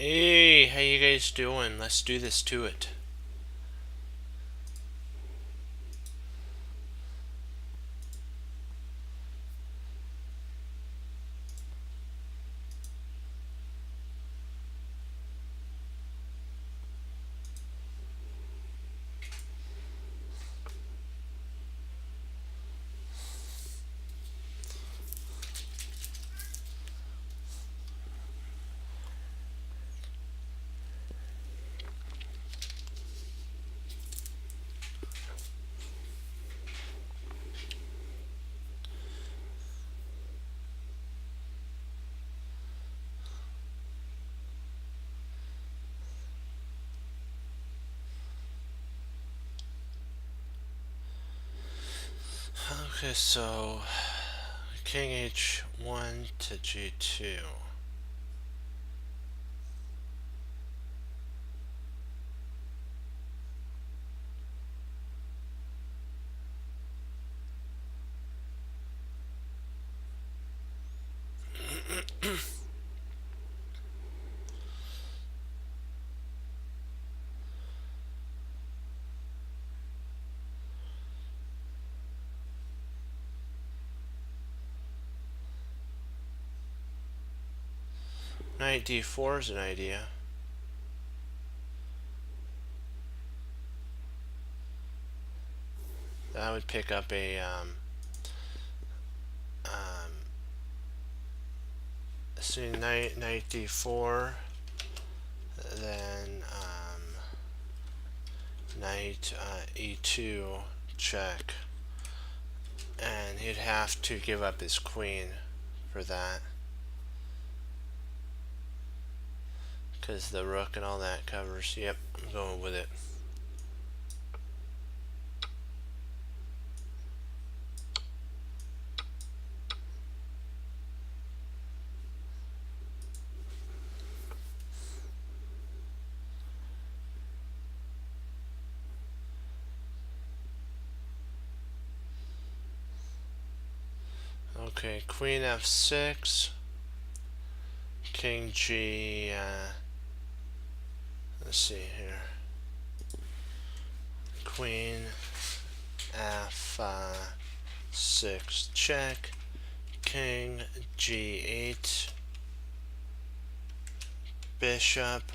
Hey, how you guys doing? Let's do this to it. Okay, so King H1 to G2. Knight D4 is an idea. That would pick up a so knight D4, then knight E2 check, and he'd have to give up his queen for that, because the rook and all that covers. Yep, I'm going with it. Okay, Queen F6, King G. Let's see here. Queen F6 check, King G8, Bishop.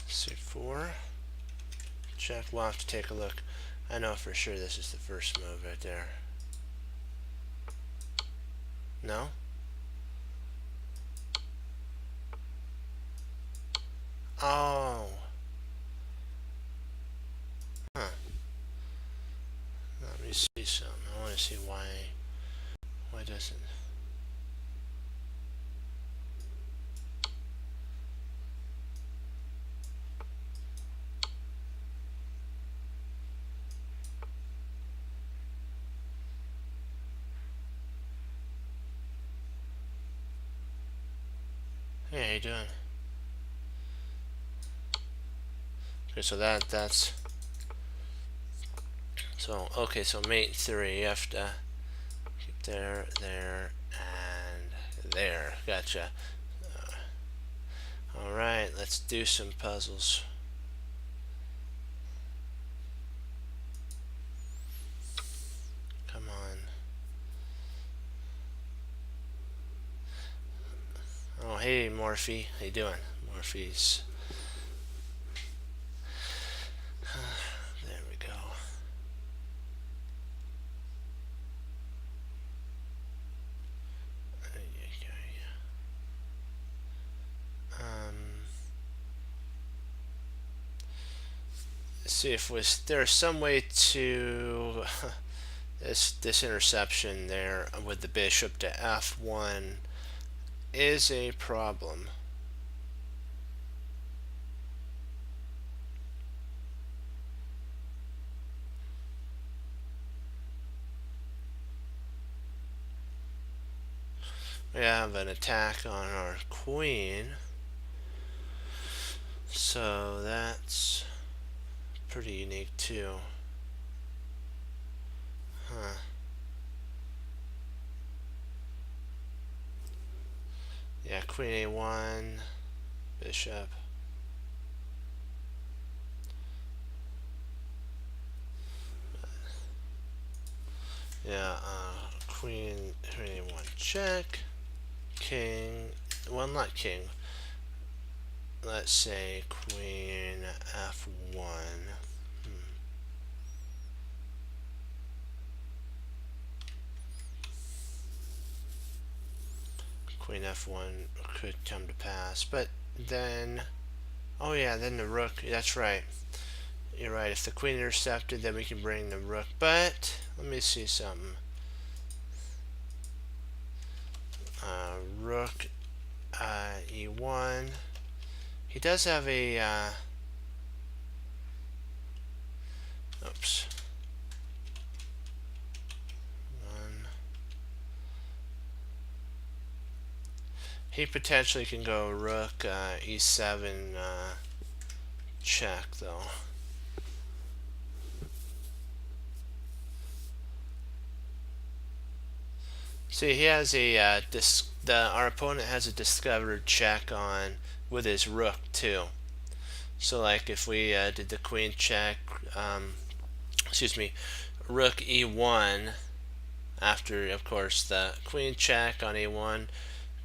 C4. Check. We'll have to take a look. I know for sure this is the first move right there. No? Oh. Huh. Let me see something. I want to see why doesn't. Hey, how you doing? Okay, so that's so okay, so mate 3, you have to keep there, and there. Gotcha. Alright, let's do some puzzles. Come on. Oh, hey, Morphe. How you doing? Morphe's. There we go. See if there's some way to this interception there with the bishop to f1 is a problem. We have an attack on our queen, so that's pretty unique too. Huh. yeah, queen a1, bishop. Yeah, queen a1 check, king, well, not king. Let's say queen f1. Queen f1 could come to pass, but then, oh yeah, then the rook, that's right. You're right, if the queen intercepted, then we can bring the rook, but let me see something. Rook e1. He does have a, oops. He potentially can go rook e7 check though. See, he has a our opponent has a discovered check on with his rook too. So like if we did the queen check, excuse me, rook e1 after of course the queen check on a1,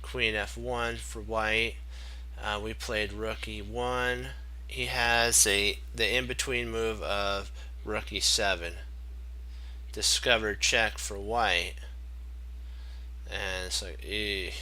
queen f1 for white. We played rook e1. He has the in-between move of rook e7. Discovered check for white. And it's like, eeh.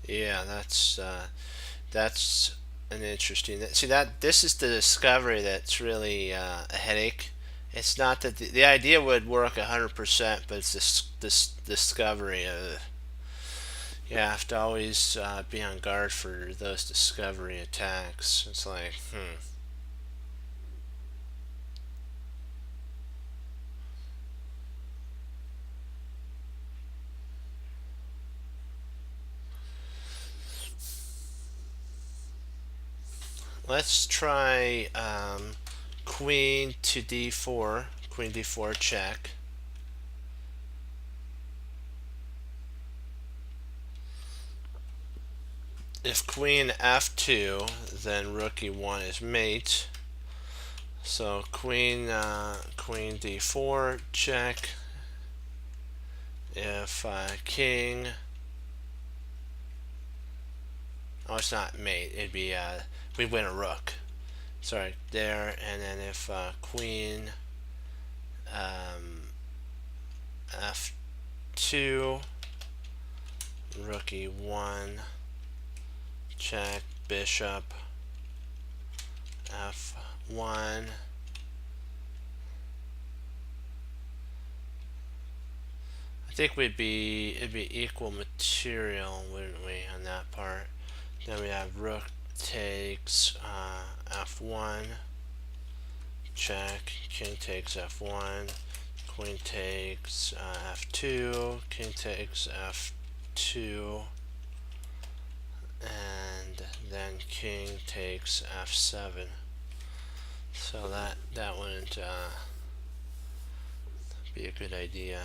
Yeah, that's an interesting. See that this is the discovery that's really a headache. It's not that the idea would work 100%, but it's this discovery. You have to always be on guard for those discovery attacks. It's like, let's try queen to d4, queen d4 check. If queen f2, then rook e1 is mate. So queen d4 check. If king, oh, it's not mate. It'd be we win a rook. Sorry, there. And then if queen f2, rook e1 check, bishop f1. I think it'd be equal material, wouldn't we, on that part? Then we have rook takes f1 check, king takes f1, queen takes f2, king takes f2, and then king takes f7. So that wouldn't be a good idea.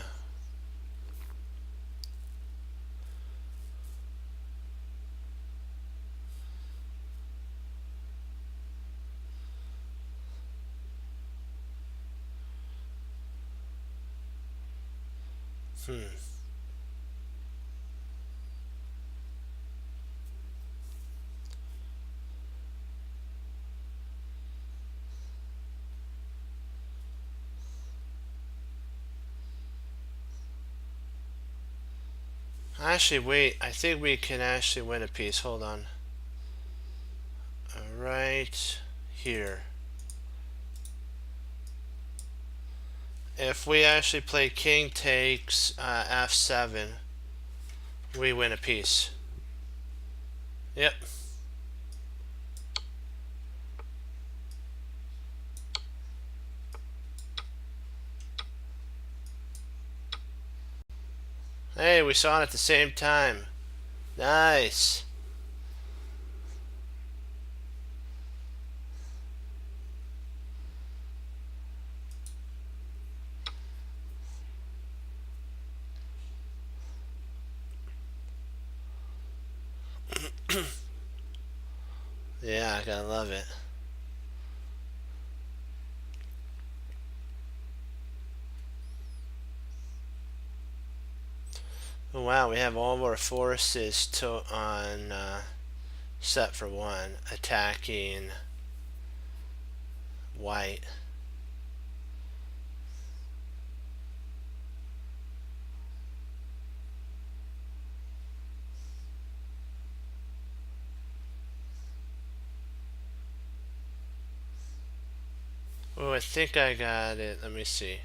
Actually, wait. I think we can actually win a piece. Hold on. Right here. If we actually play king takes f7, we win a piece. Yep. Hey, we saw it at the same time. Nice. Yeah, I gotta love it. Oh, wow, we have all of our forces on set for one attacking white. Oh, I think I got it. Let me see.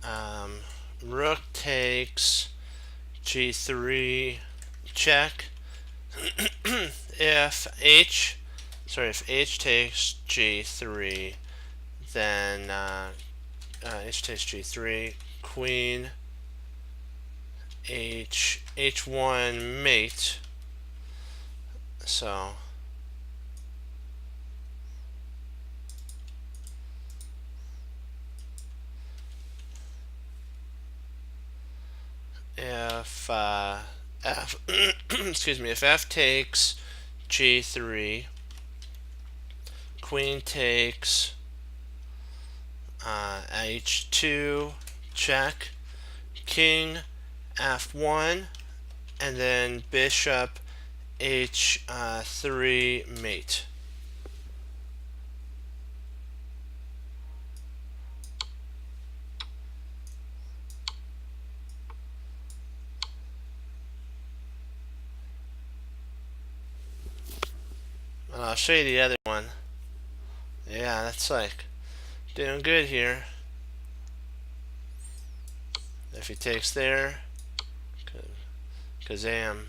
Um, Rook takes g3 check. If h takes g3, then h takes g3, queen h1 mate. So if f excuse me, if f takes g3, queen takes h2 check, king f1, and then bishop h3 mate. I'll show you the other one. Yeah, that's like doing good here. If he takes there, kazam.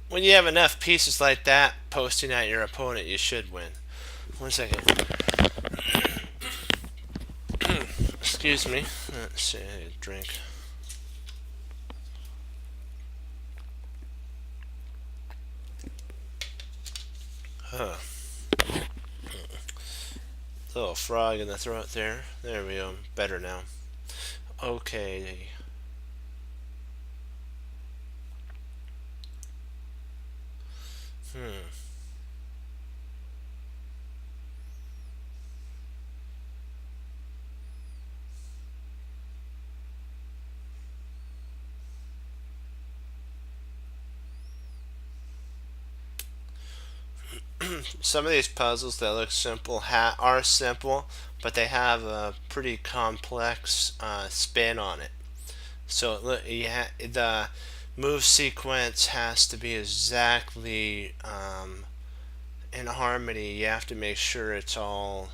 When you have enough pieces like that posting at your opponent, you should win. 1 second. Excuse me. Let's see, I need a drink. Huh. Little frog in the throat there. There we go. Better now. Okay. Hmm. Some of these puzzles that look simple are simple, but they have a pretty complex spin on it. So the move sequence has to be exactly in harmony. You have to make sure it's all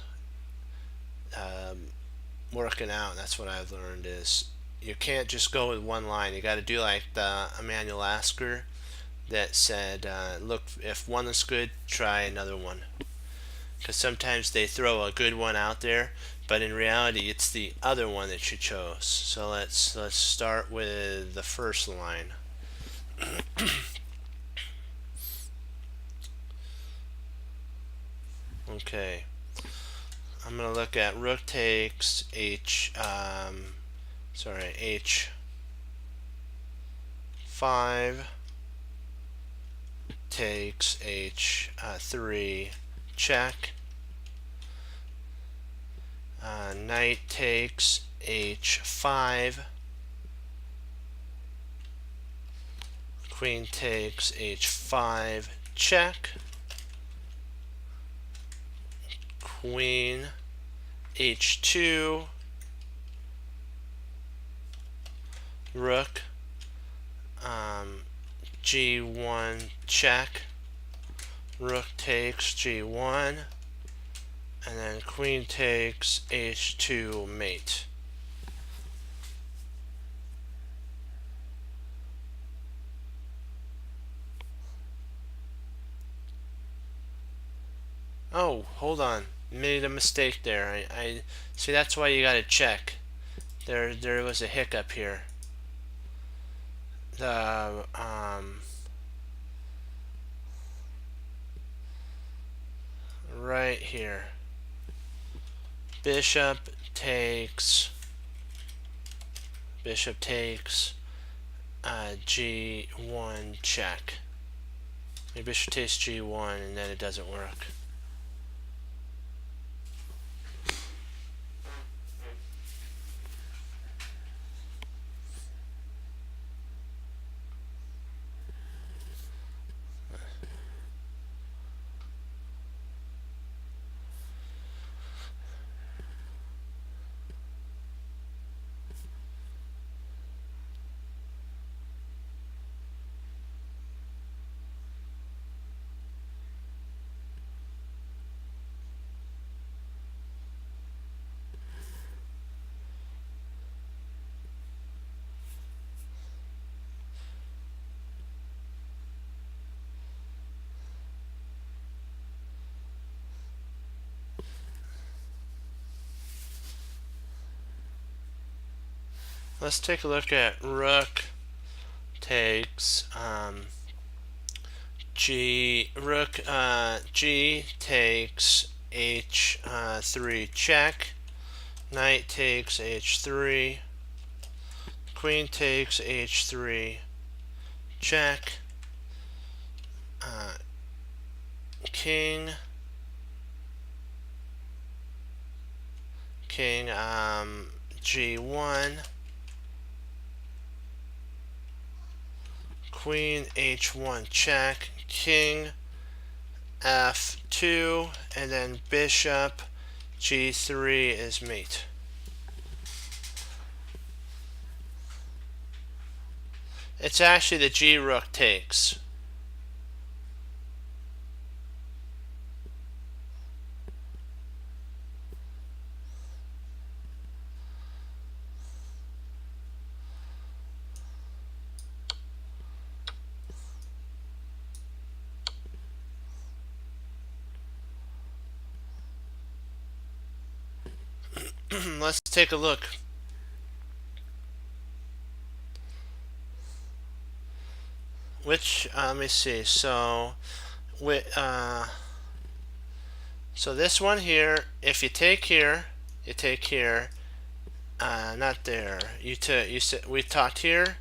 working out. That's what I've learned is you can't just go with one line. You got to do like the Emmanuel Asker that said, look, if one is good, try another one. Because sometimes they throw a good one out there, but in reality, it's the other one that you chose. So let's start with the first line. Okay, I'm gonna look at rook takes h5 takes h3 check. Knight takes h5. Queen takes h5 check. Queen h2. Rook g1 check. Rook takes g1. And then queen takes h2 mate. Oh, hold on. Made a mistake there. I see. That's why you gotta check. There was a hiccup here. The right here. Bishop takes G1 check. Maybe bishop takes G1 and then it doesn't work. Let's take a look at rook takes G takes H3 check. Knight takes H3. Queen takes H3 check. King G1. Queen H1 check. King F2, and then bishop G3 is mate. It's actually the G rook takes. Let's take a look. Let me see. So this one here, if you take here, you take here. Not there. We talked here,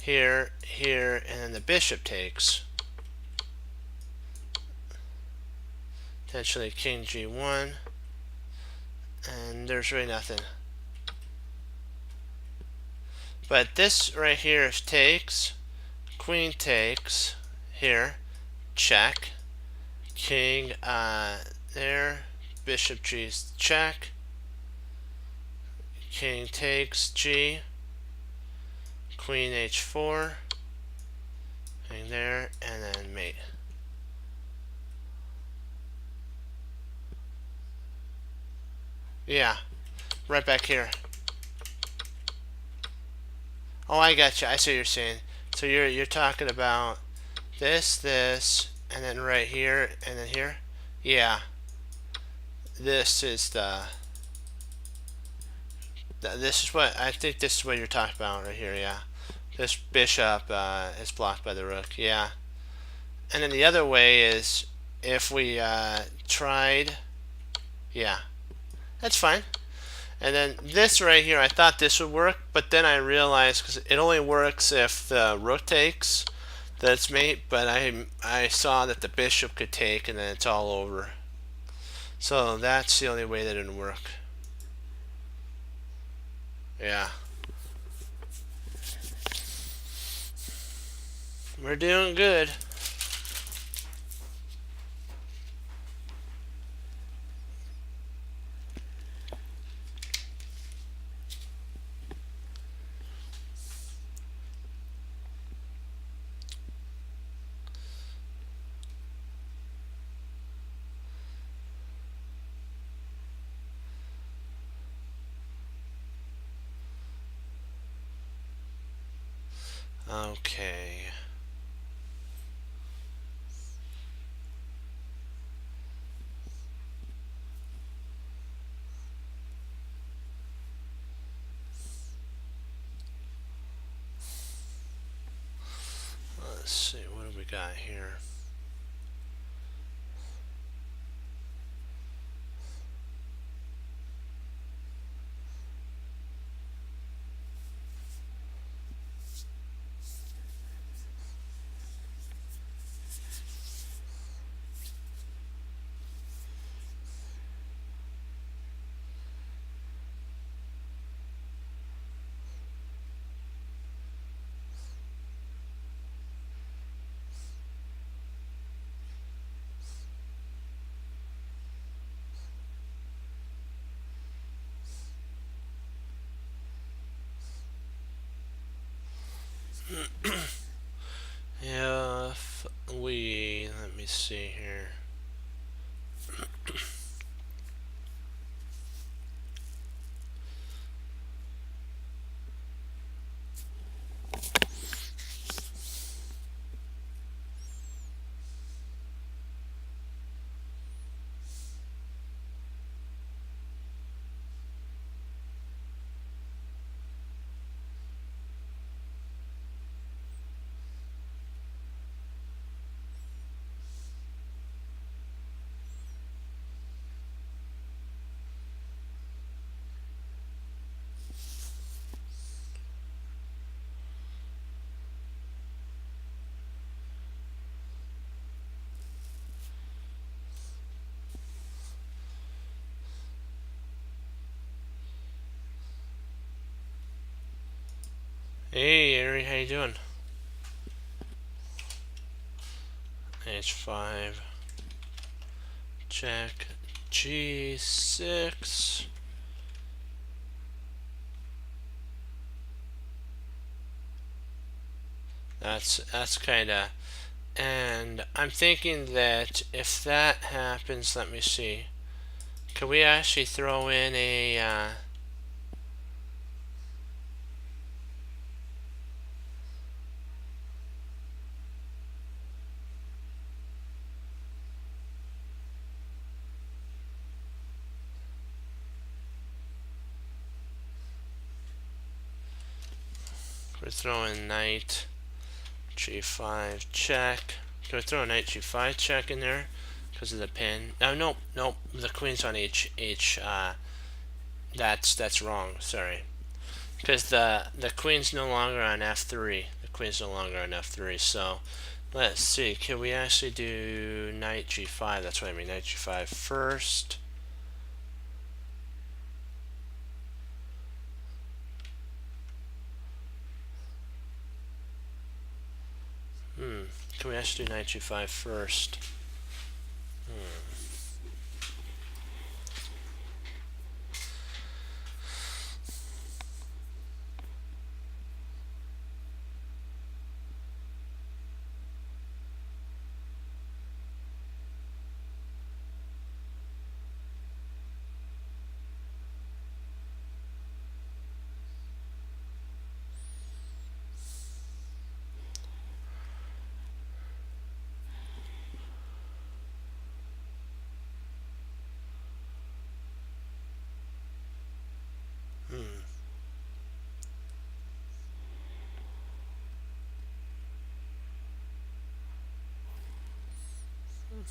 here, here, and then the bishop takes. Potentially king G1, and there's really nothing. But this right here is takes, queen takes, here, check, king there, bishop G check, king takes G, queen H4, king there, and then mate. Yeah, right back here. Oh, I got you. I see what you're saying. So you're talking about this, and then right here, and then here. Yeah, this is this is what I think. This is what you're talking about right here. Yeah, this bishop is blocked by the rook. Yeah, and then the other way is if we tried. Yeah, that's fine. And then this right here, I thought this would work, but then I realized because it only works if the rook takes, that's mate. But I saw that the bishop could take, and then it's all over. So that's the only way that it would work. Yeah. We're doing good. Okay. got here? If we, let me see here. Hey, Ari, how you doing? H5, check, G6. That's kind of, and I'm thinking that if that happens, let me see. Can we actually throw in a we're throwing knight G5 check. Can we throw a knight G5 check in there because of the pin? No, nope. The queen's on H. That's wrong. Sorry, because the queen's no longer on F3. The queen's no longer on F3. So let's see. Can we actually do knight G5? That's what I mean. Knight G5 first. Can we actually do knight G5 first?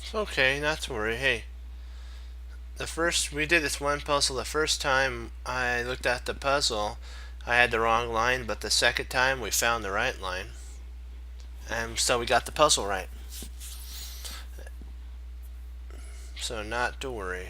It's okay, not to worry. Hey, we did this one puzzle. The first time I looked at the puzzle, I had the wrong line, but the second time we found the right line, and so we got the puzzle right. So not to worry.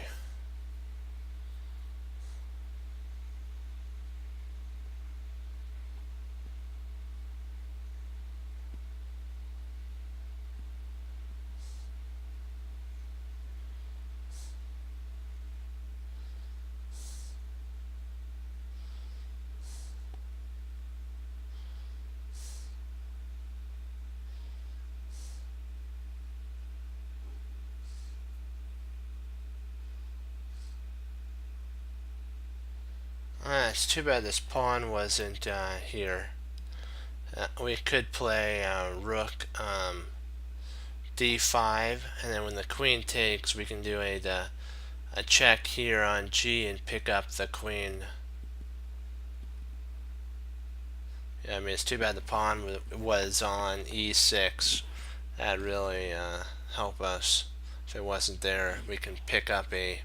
It's too bad this pawn wasn't here. We could play rook d5, and then when the queen takes, we can do a check here on g and pick up the queen. Yeah, I mean, it's too bad the pawn was on e6. That'd really help us. If it wasn't there, we can pick up a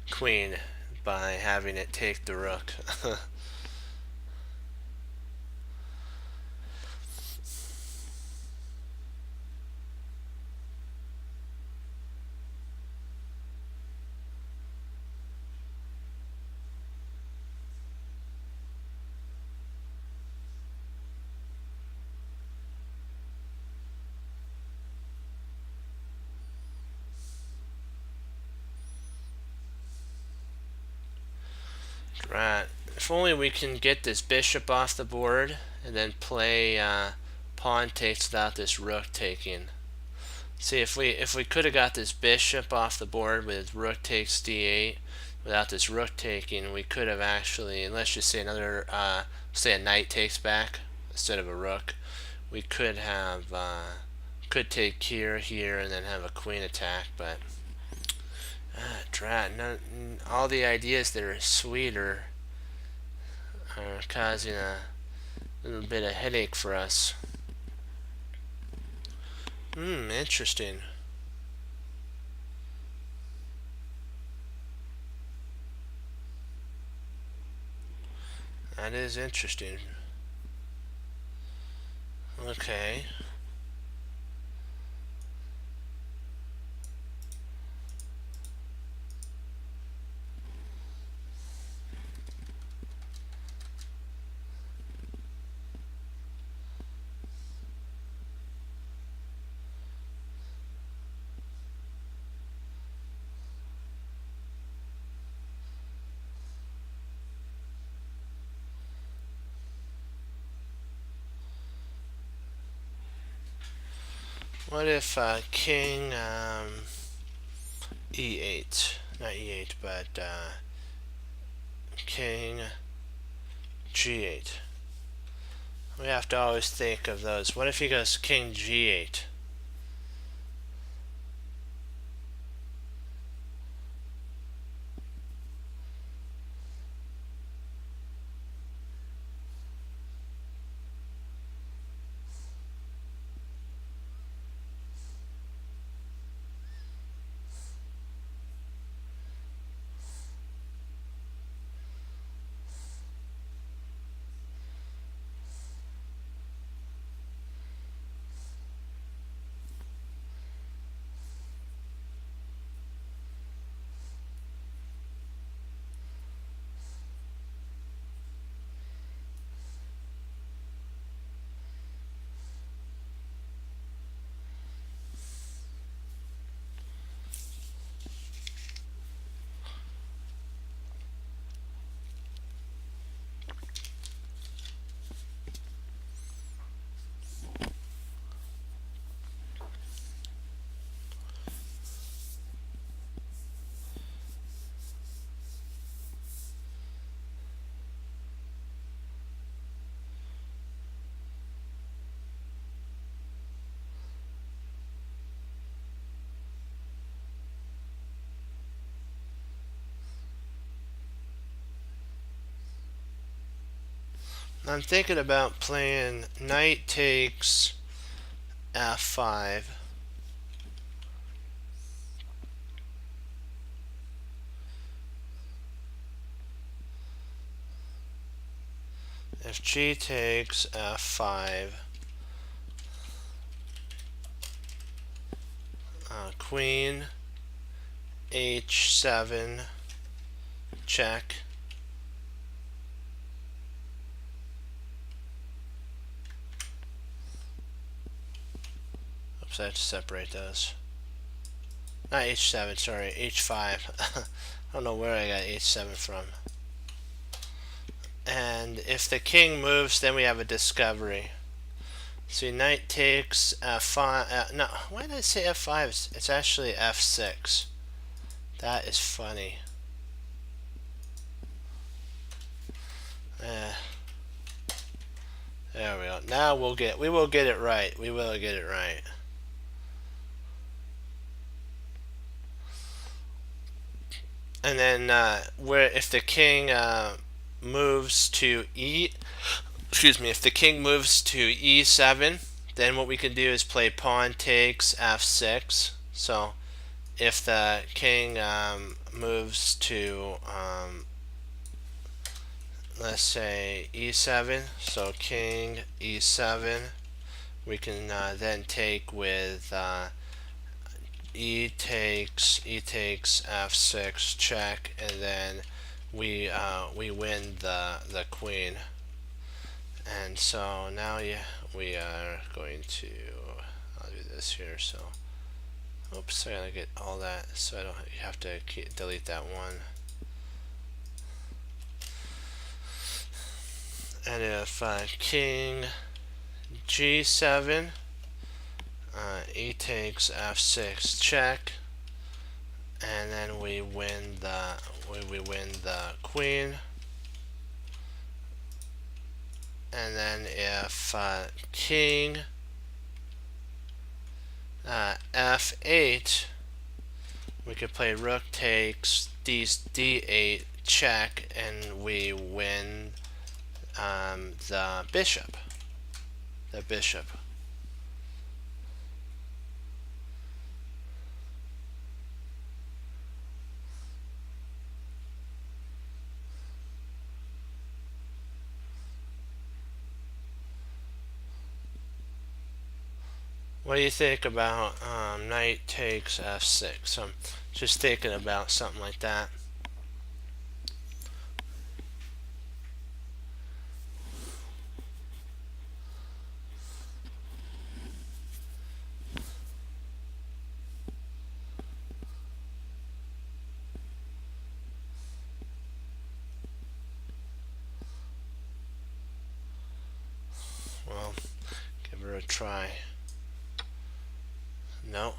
queen by having it take the rook. Right. If only we can get this bishop off the board and then play pawn takes without this rook taking. See, if we could have got this bishop off the board with rook takes d8 without this rook taking, we could have actually, let's just say another, say a knight takes back instead of a rook. We could have could take here, and then have a queen attack, but drat, all the ideas that are sweeter are causing a little bit of headache for us. Interesting. That is interesting. Okay. What if king e8, not e8, but king g8? We have to always think of those. What if he goes king g8? I'm thinking about playing knight takes f5. If g takes f5, queen h7, check. Oops, I have to separate those. Not h7, sorry, h5. I don't know where I got h7 from. And if the king moves, then we have a discovery. See, knight takes f5. No, why did I say f5? It's actually f6. That is funny. There we go. Now we will get it right. We will get it right. And then if the king moves to if the king moves to e7, Then what we can do is play pawn takes f6. So if the king moves to let's say e7, so king e7, we can then take with e takes f6 check, and then we win the queen. And so now we are going to, I'll do this here. So oops, I gotta get all that, so I don't have to delete that one. And if king g7, e takes f6 check, and then we win the queen. And then if king f8, we could play rook takes d8 check, and we win the bishop. What do you think about knight takes f6? I'm just thinking about something like that. Well, give her a try. No.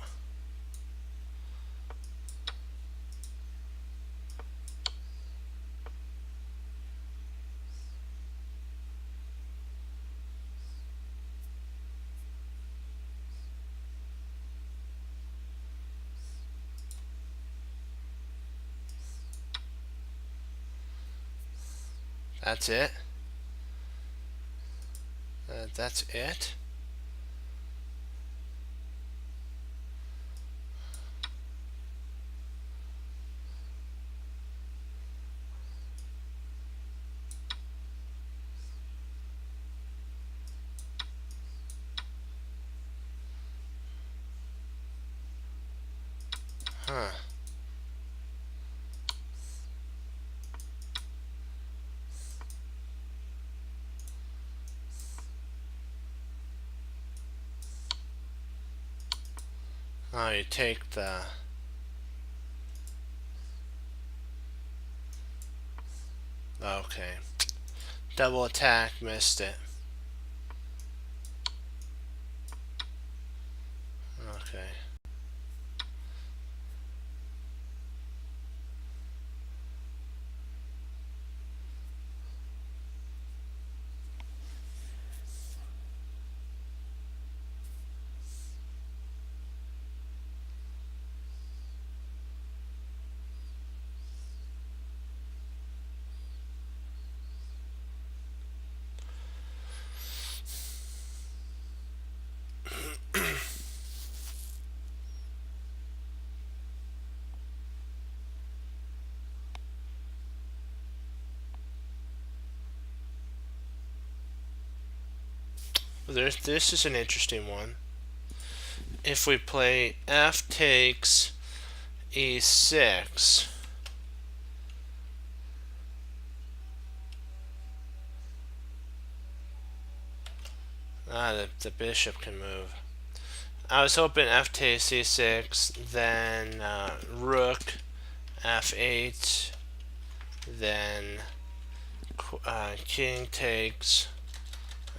That's it. That's it. Huh. Oh, you take the... Okay. Double attack, missed it. Okay. This is an interesting one. If we play f takes e6, the bishop can move. I was hoping f takes e6, then rook f8, then king takes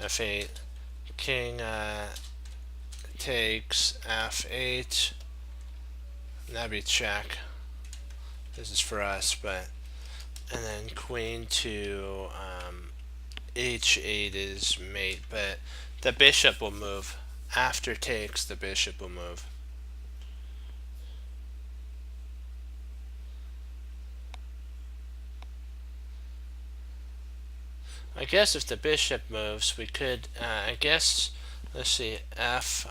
f8, king takes f8. That'd be check. This is for us, but and then queen to h8 is mate, but the bishop will move. After takes, the bishop will move. I guess if the bishop moves, we could, I guess let's see, F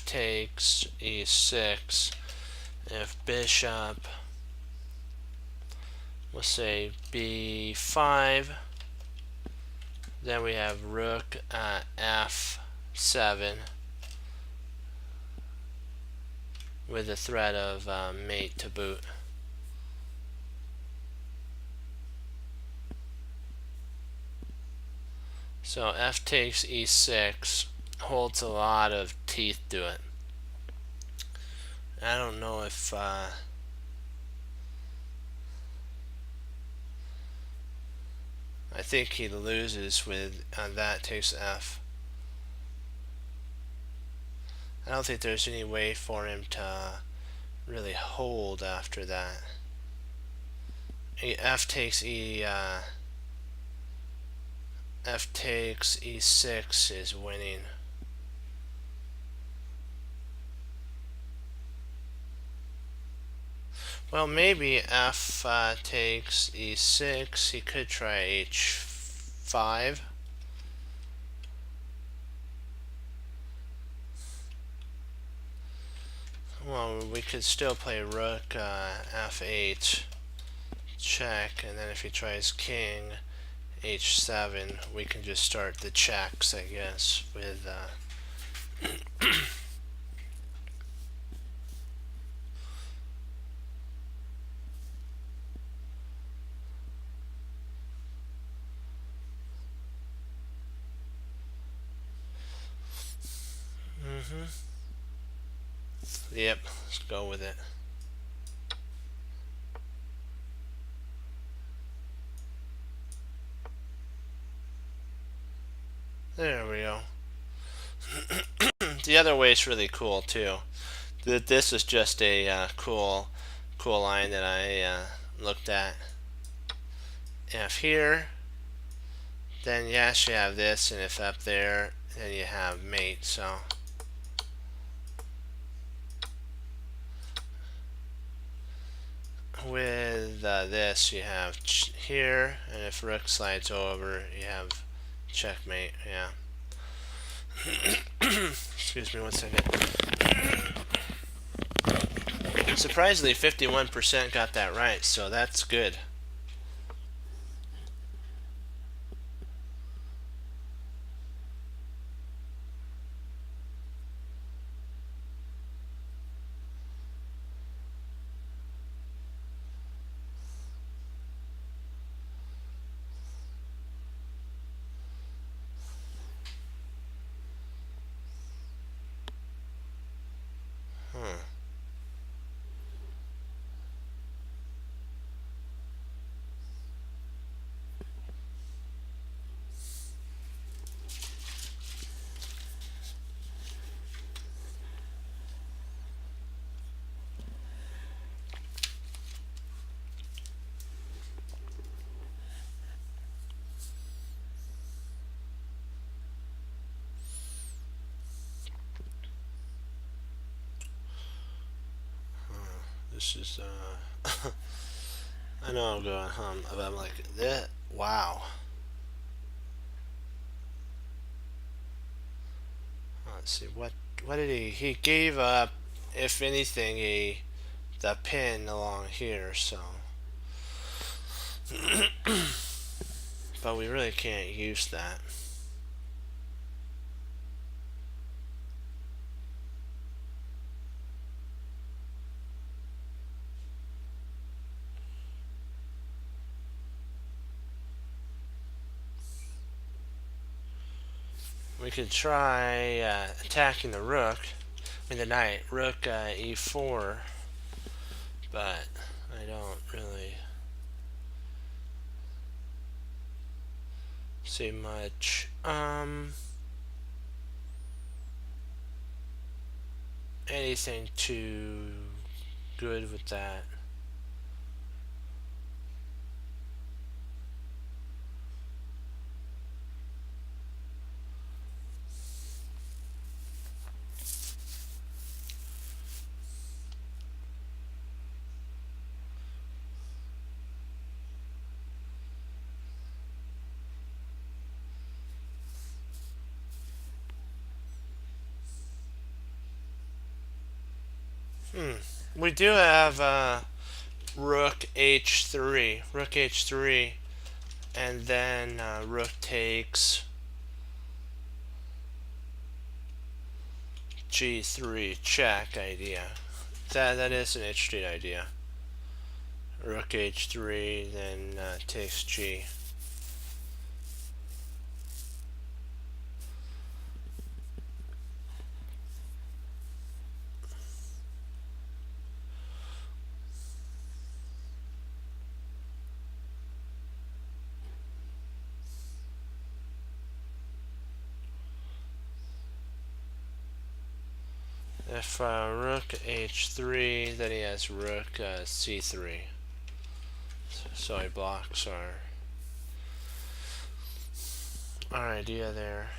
takes E6. If bishop, we'll say B5, then we have rook F7 with the threat of mate to boot. So F takes E6 holds a lot of teeth to it. I don't know if I think he loses with that takes F. I don't think there's any way for him to really hold after that. F takes F takes E6 is winning. Well, maybe F takes E6. He could try H5. Well, we could still play rook F8 check, and then if he tries king H7, we can just start the checks, I guess, with Yep, let's go with it. There we go. The other way is really cool too. This is just a cool line that I looked at. If here, then yes, you have this, and if up there, then you have mate. So with this, you have here, and if rook slides over, you have checkmate. Yeah. Excuse me one second. Surprisingly, 51% got that right, so that's good. This is I know I'm going but I'm like that. Wow. Let's see what did he gave up, if anything, the pin along here, so but we really can't use that. We could try attacking the rook, the knight, rook e4, but I don't really see much. Anything too good with that. We do have rook h3, rook h3, and then rook takes g3 check idea. That is an interesting idea. Rook h3, then takes g. If rook h3, then he has rook c3. So he blocks our idea there.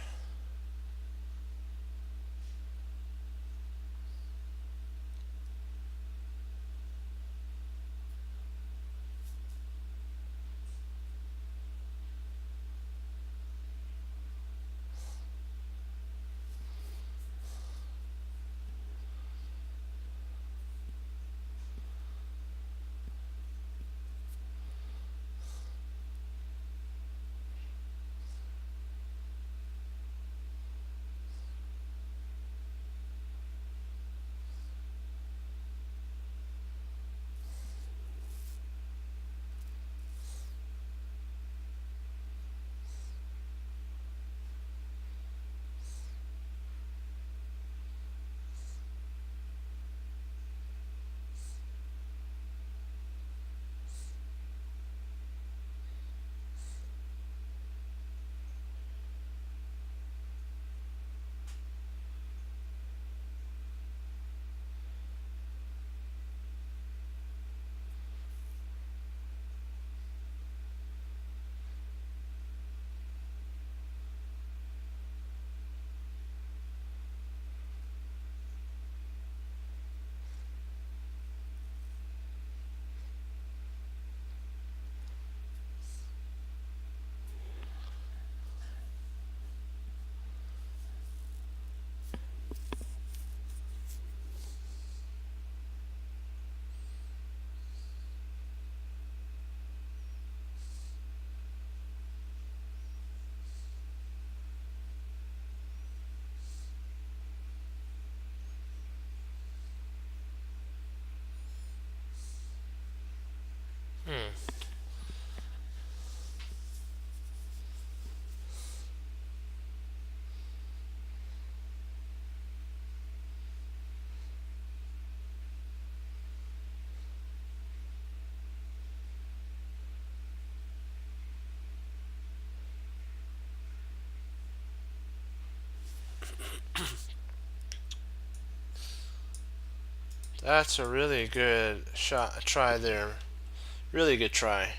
That's a really good shot, try there. Really good try.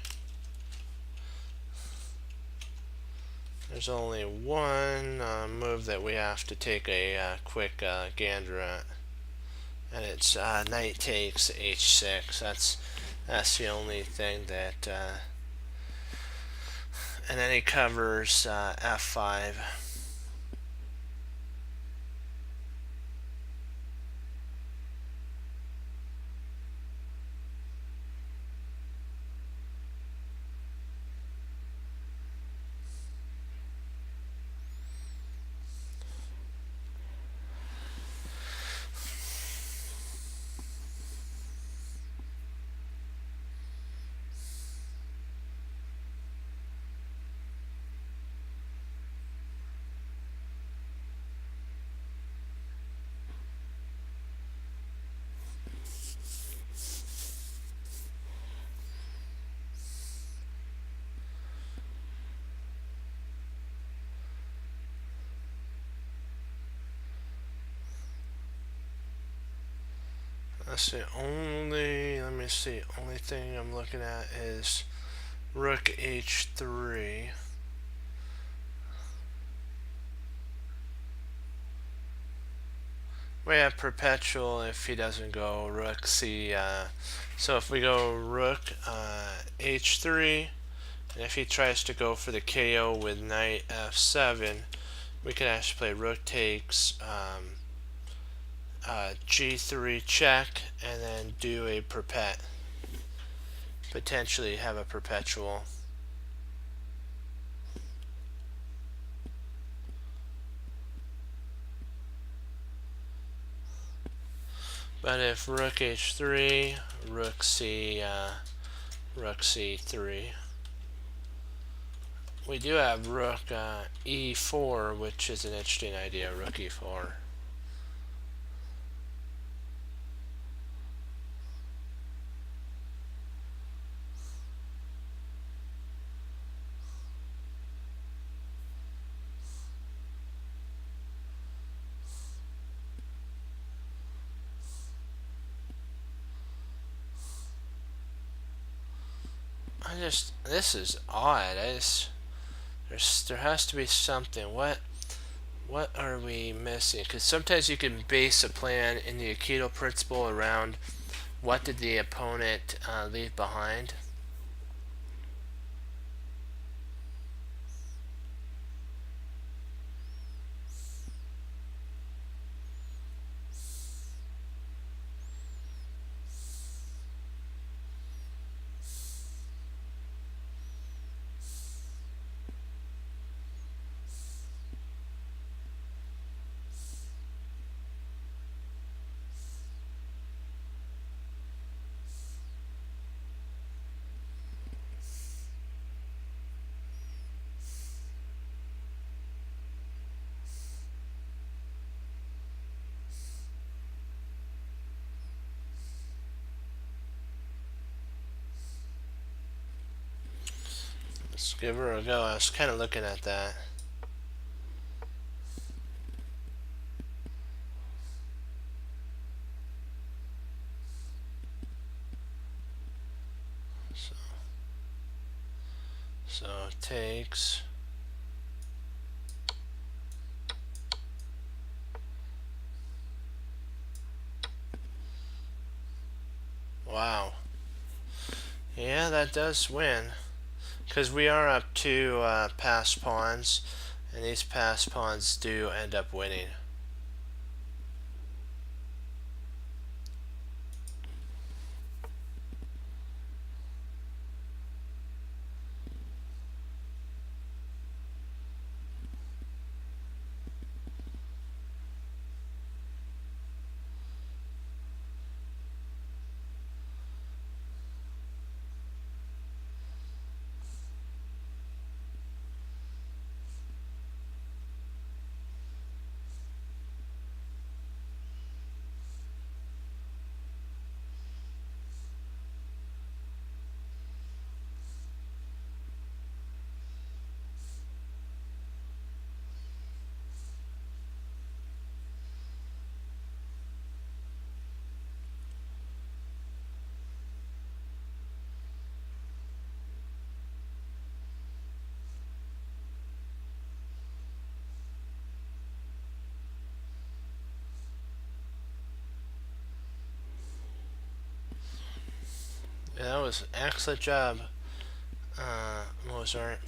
There's only one move that we have to take a quick gander at, and it's knight takes h6. That's the only thing that, and then he covers f5. That's the only, let me see, only thing I'm looking at is rook h3. We have perpetual if he doesn't go rook c. So if we go rook h3, and if he tries to go for the KO with knight f7, we can actually play rook takes G3 check and then do a perpet. Potentially have a perpetual. But if rook h3, rook c3, we do have rook e4, which is an interesting idea. Rook e4. This is odd. There has to be something. What are we missing? Because sometimes you can base a plan in the Aikido principle around what did the opponent leave behind. Let's give her a go. I was kind of looking at that. So takes. Wow. Yeah, that does win. Because we are up to passed pawns, and these passed pawns do end up winning. Yeah, that was an excellent job, Mozart.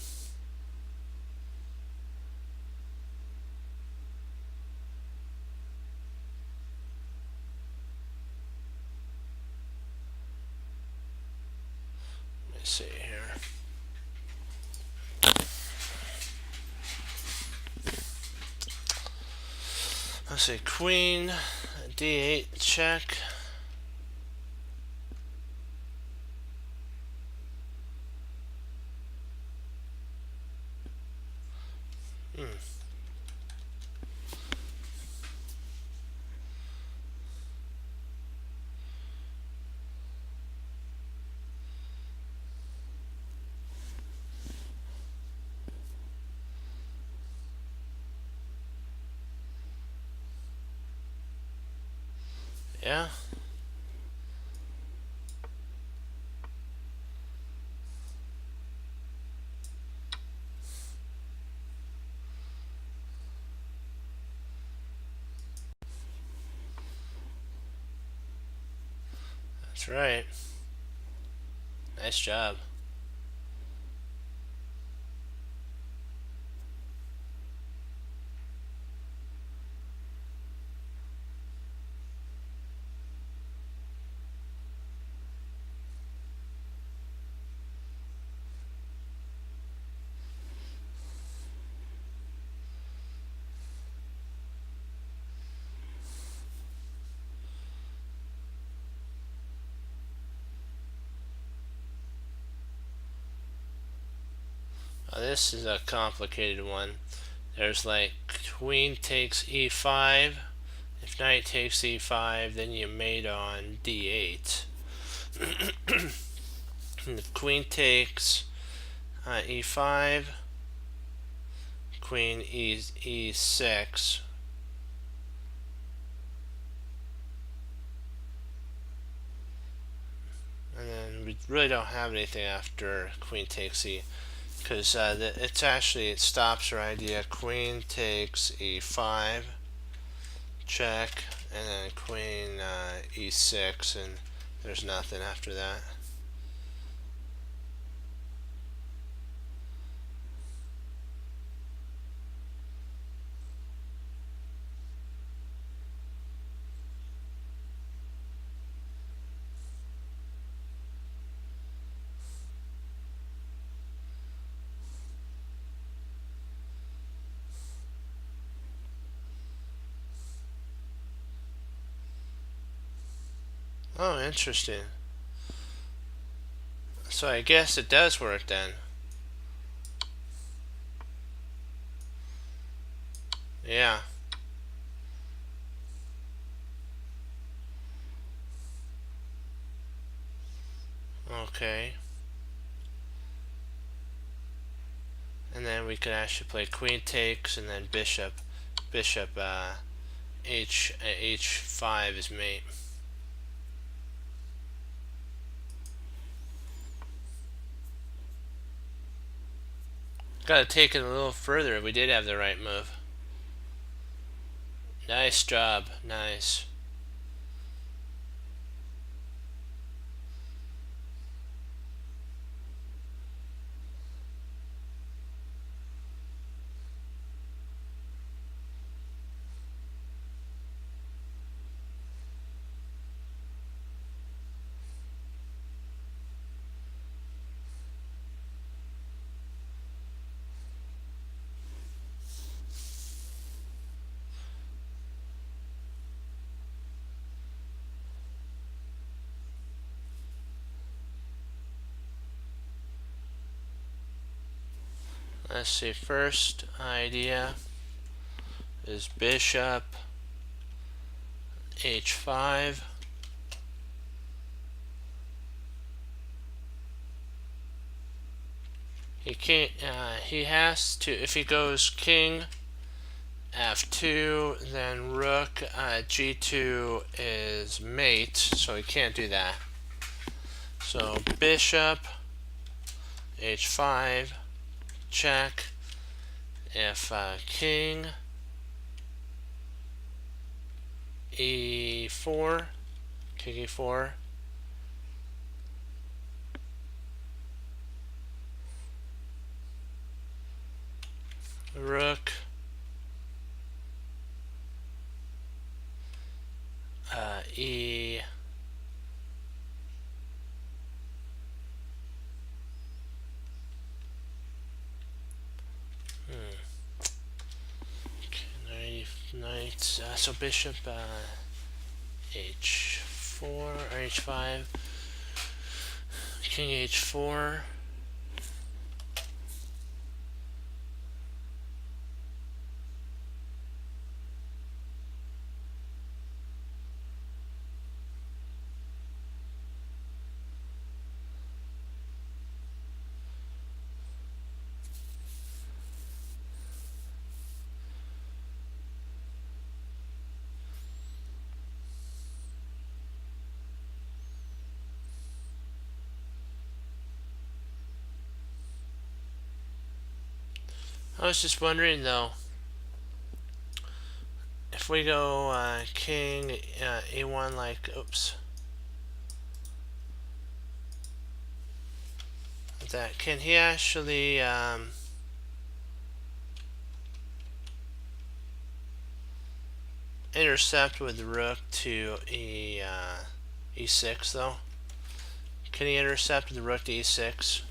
Let me see here. Let's see, queen, d8 check. Yeah. That's right. Nice job. This is a complicated one. There's like queen takes e5. If knight takes e5, then you mate on d8. And if queen takes e5, queen e6. And then we really don't have anything after queen takes e, because it stops our idea. Queen takes e5, check, and then queen e6, and there's nothing after that. Oh, interesting. So I guess it does work then. Yeah. Okay. And then we could actually play queen takes and then bishop h5 is mate. Gotta take it a little further. We did have the right move. Nice job. Nice. Let's see. First idea is bishop h5. He can't. He has to. If he goes king f2, then rook g2 is mate, so he can't do that. So bishop h5, check. If king e4, king e4, rook e knight, so bishop h4 or h5, king h4, I was just wondering though, if we go king a1, like, oops, that, can he actually intercept with the rook to e6 though? Can he intercept with the rook to e6?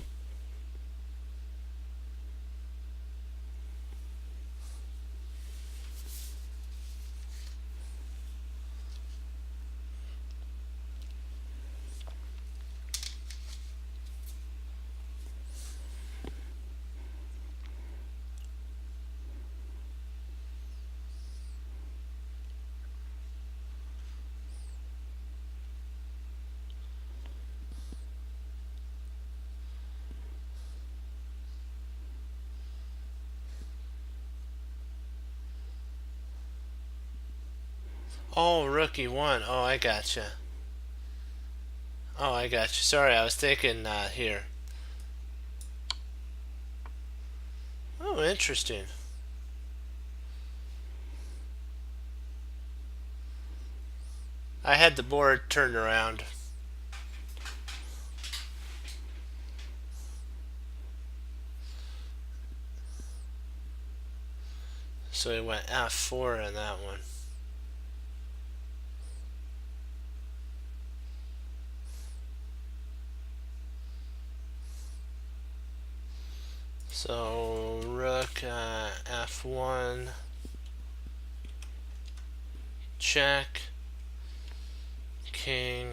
Oh, rook e1. Oh, I gotcha. Oh, I gotcha. Sorry, I was thinking here. Oh, interesting. I had the board turned around. So he went f4 on that one. So rook f1, check, king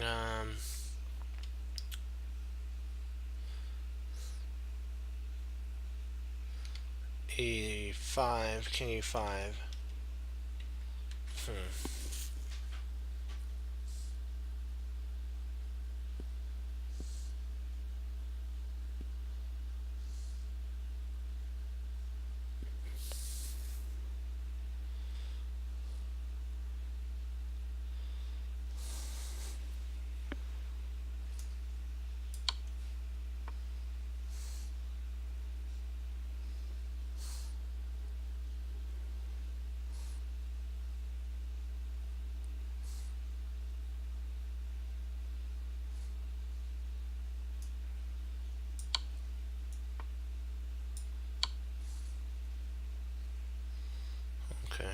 e5, king e5. Okay.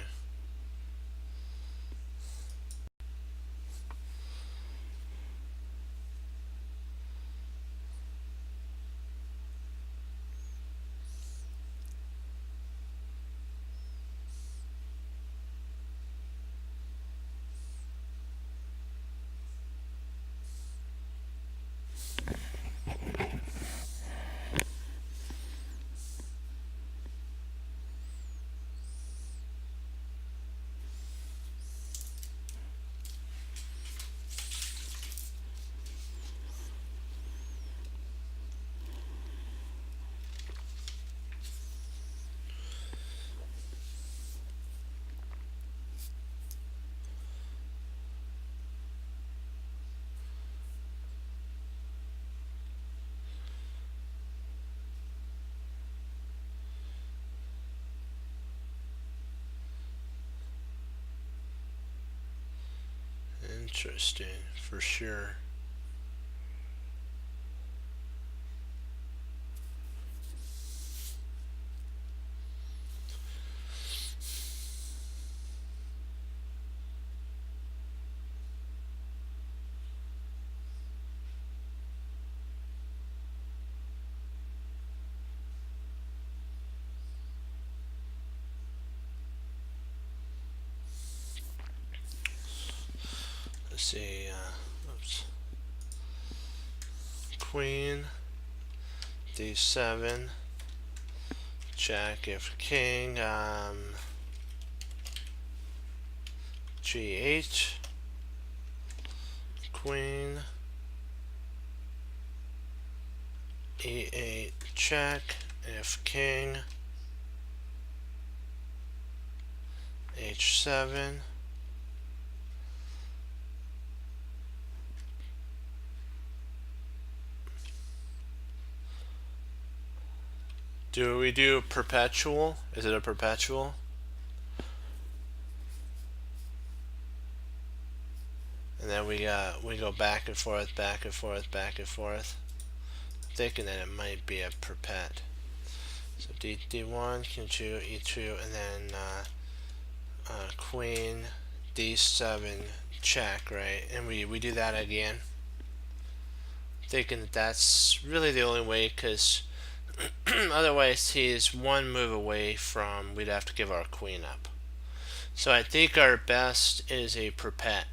Interesting, for sure. Let's see. Oops. Queen d7. Check if king g8. Queen e8. Check if king h7. Do we do perpetual? Is it a perpetual? And then we go back and forth, back and forth, back and forth. I'm thinking that it might be a perpet. So d1, q2, e2, and then queen d7 check, right? And we do that again. Thinking that that's really the only way, because otherwise he's one move away from we'd have to give our queen up. So I think our best is a perpet.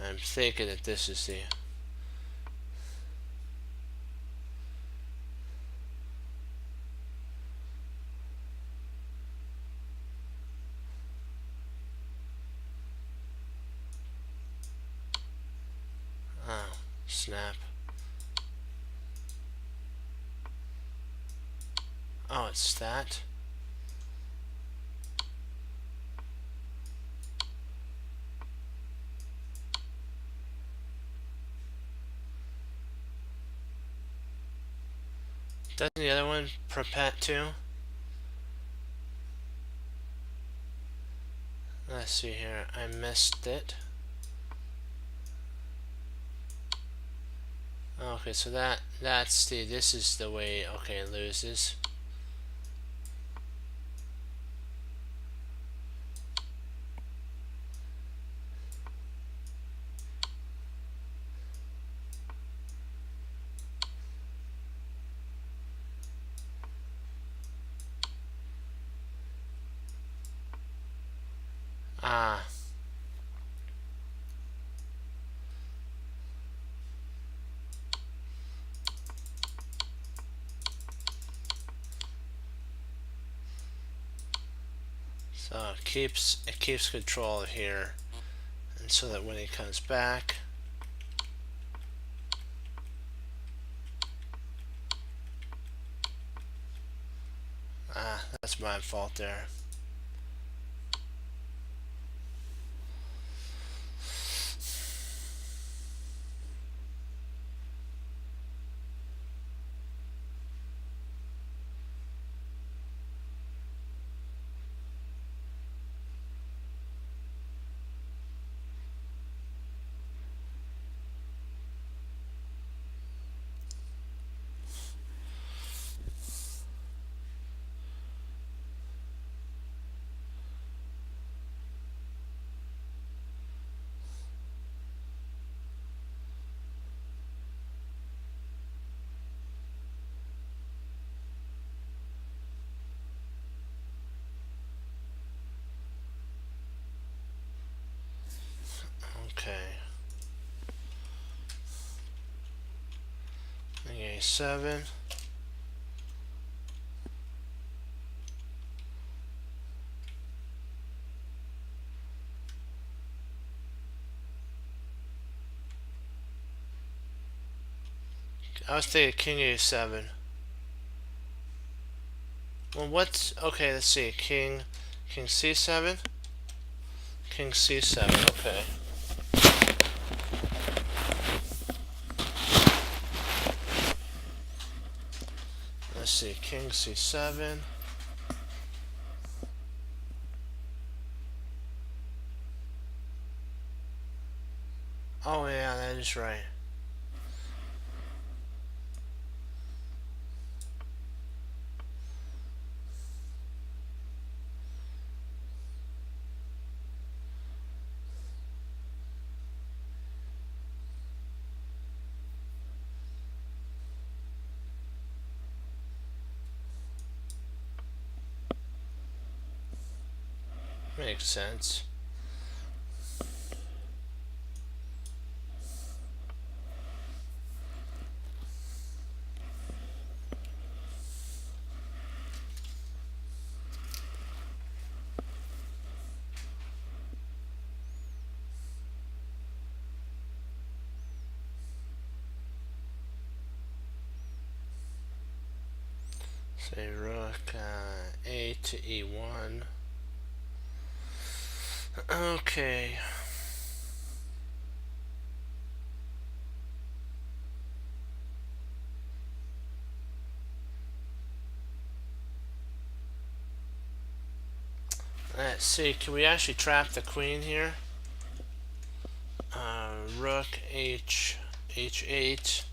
I'm thinking that this is the snap. Oh, it's that. Doesn't the other one perpet too? Let's see here. I missed it. Okay, so that's this is the way. Okay, it loses. Ah. So it keeps control here, and so that when he comes back, that's my fault there. Okay. A7. I was thinking King A7. Well, what's okay? Let's see. King C7. King C7. Okay. Let's see. King C7. Oh yeah, that is right. Makes sense. Say rook A to E1. Okay. Let's see. Can we actually trap the queen here? Rook H8.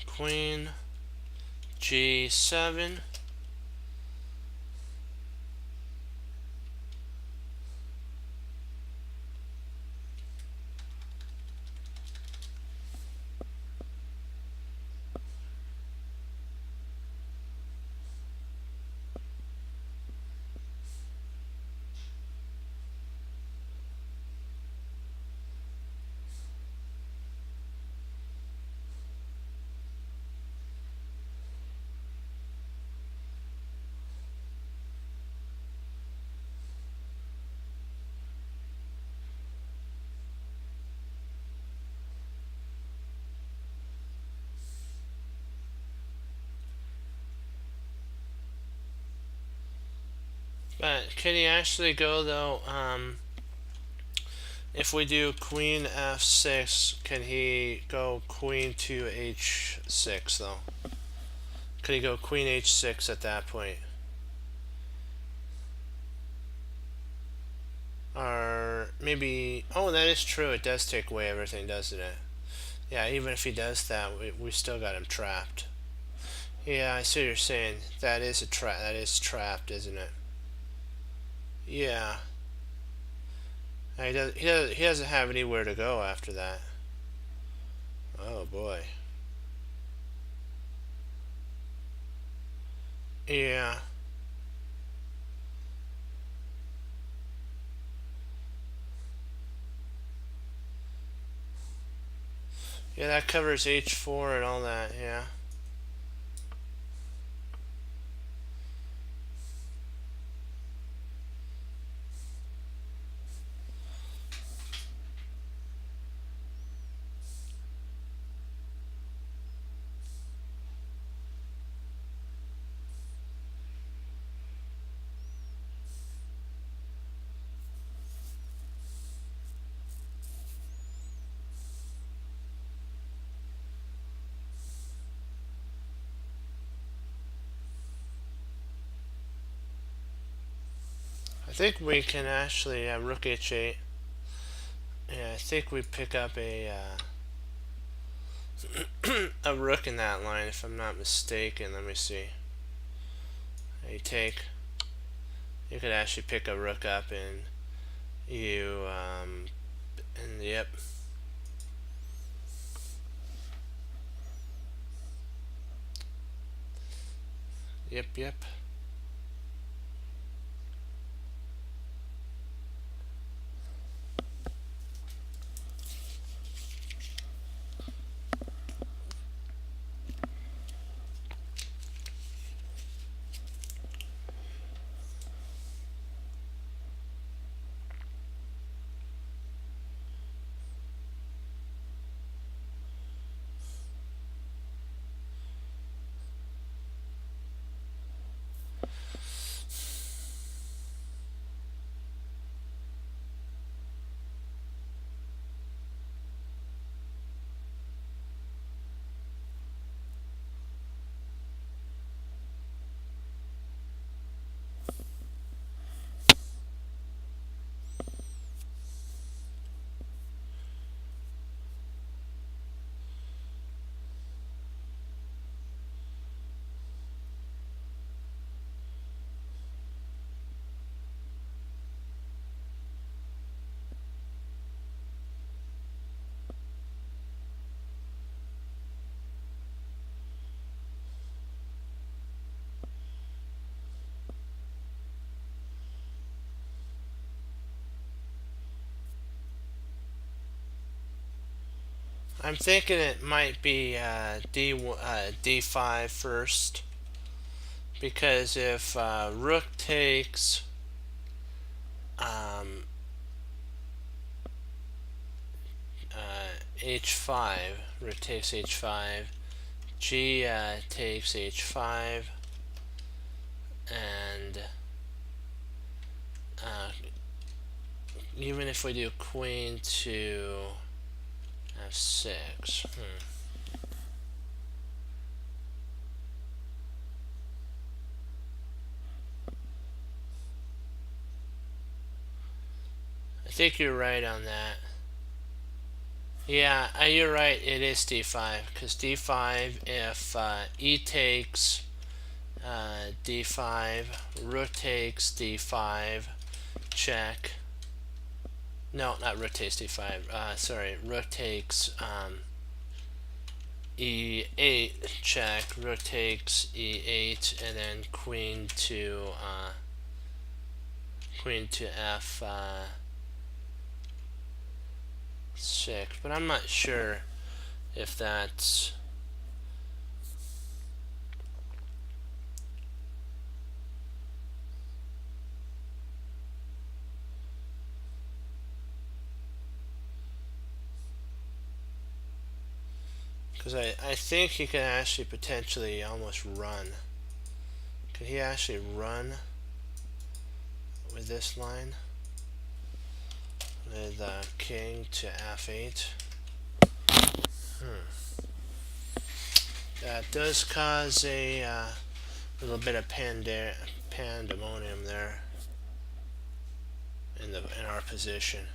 Queen G7. But can he actually go though? If we do queen f6, can he go queen to h6 though? Could he go queen h6 at that point? Or maybe, oh, that is true, it does take away everything, doesn't it? Yeah, even if he does that, we still got him trapped. Yeah, I see what you're saying. That is a trap. That is trapped, isn't it? Yeah. He doesn't have anywhere to go after that. Oh boy. Yeah. Yeah, that covers h4 and all that, yeah. I think we can actually rook h8. Yeah, I think we pick up a rook in that line if I'm not mistaken. Let me see. You take. You could actually pick a rook up and you and yep. Yep. I'm thinking it might be d5 first, because if rook takes um, h5, rook takes h5, g takes h5, and even if we do queen to f6, I think you're right on that. Yeah, you're right. It is d5 because d5. If e takes d5, rook takes d5, check. No, not rook takes d5. Sorry, rook takes e8, check. Rook takes e8, and then queen to f. 6, but I'm not sure if that's because I think he can actually potentially almost run. Could he actually run? this line with king to f8. That does cause a little bit of pandemonium there in our position.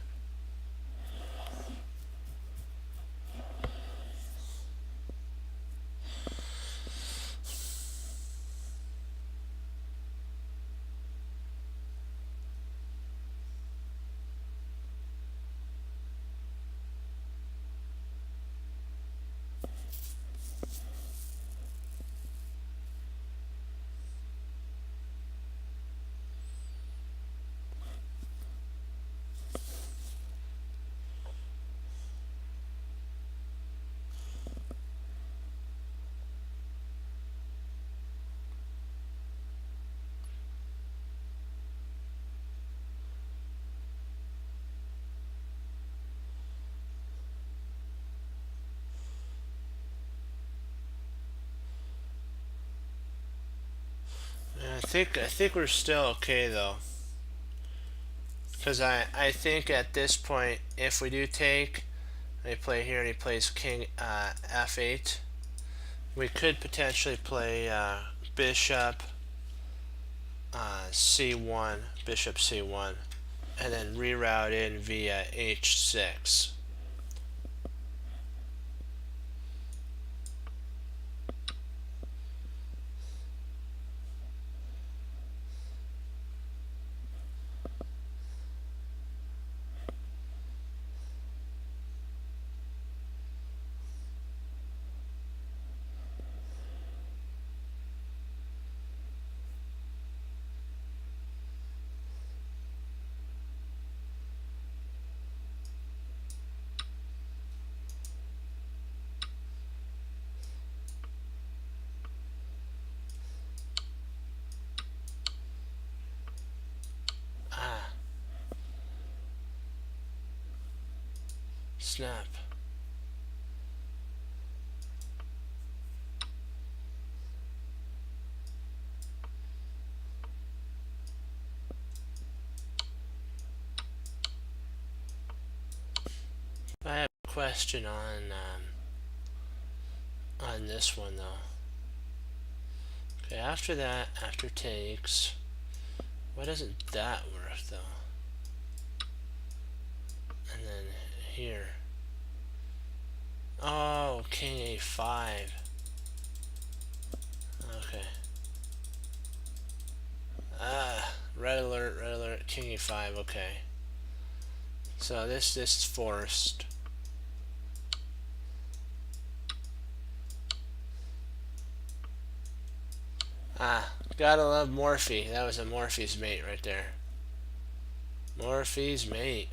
I think we're still okay though, because I think at this point, if we do take, they play here and he plays king f8, we could potentially play bishop c1, bishop c1, and then reroute in via h6. Snap. I have a question on this one though. Okay, after that, after takes, why doesn't that work though? And then here. Oh, king a5. Okay. Red alert, king e5, okay. So this is forced. Gotta love Morphe. That was a Morphe's mate right there. Morphe's mate.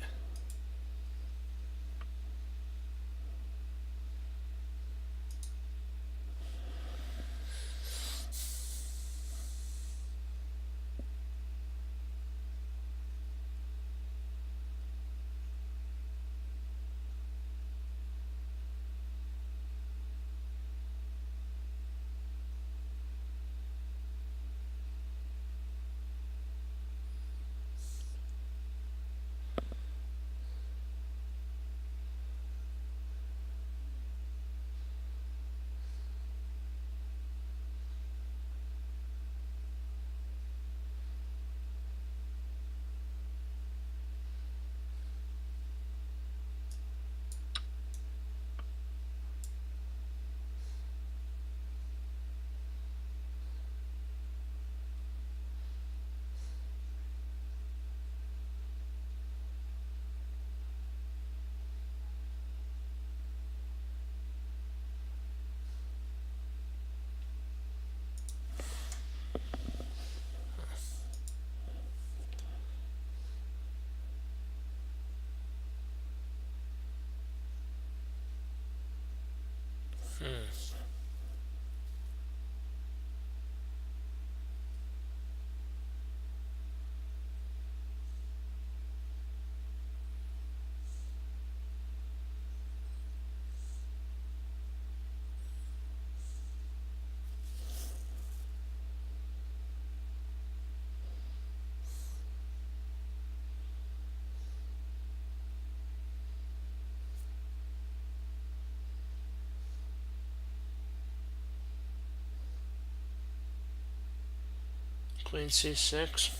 Queen c6.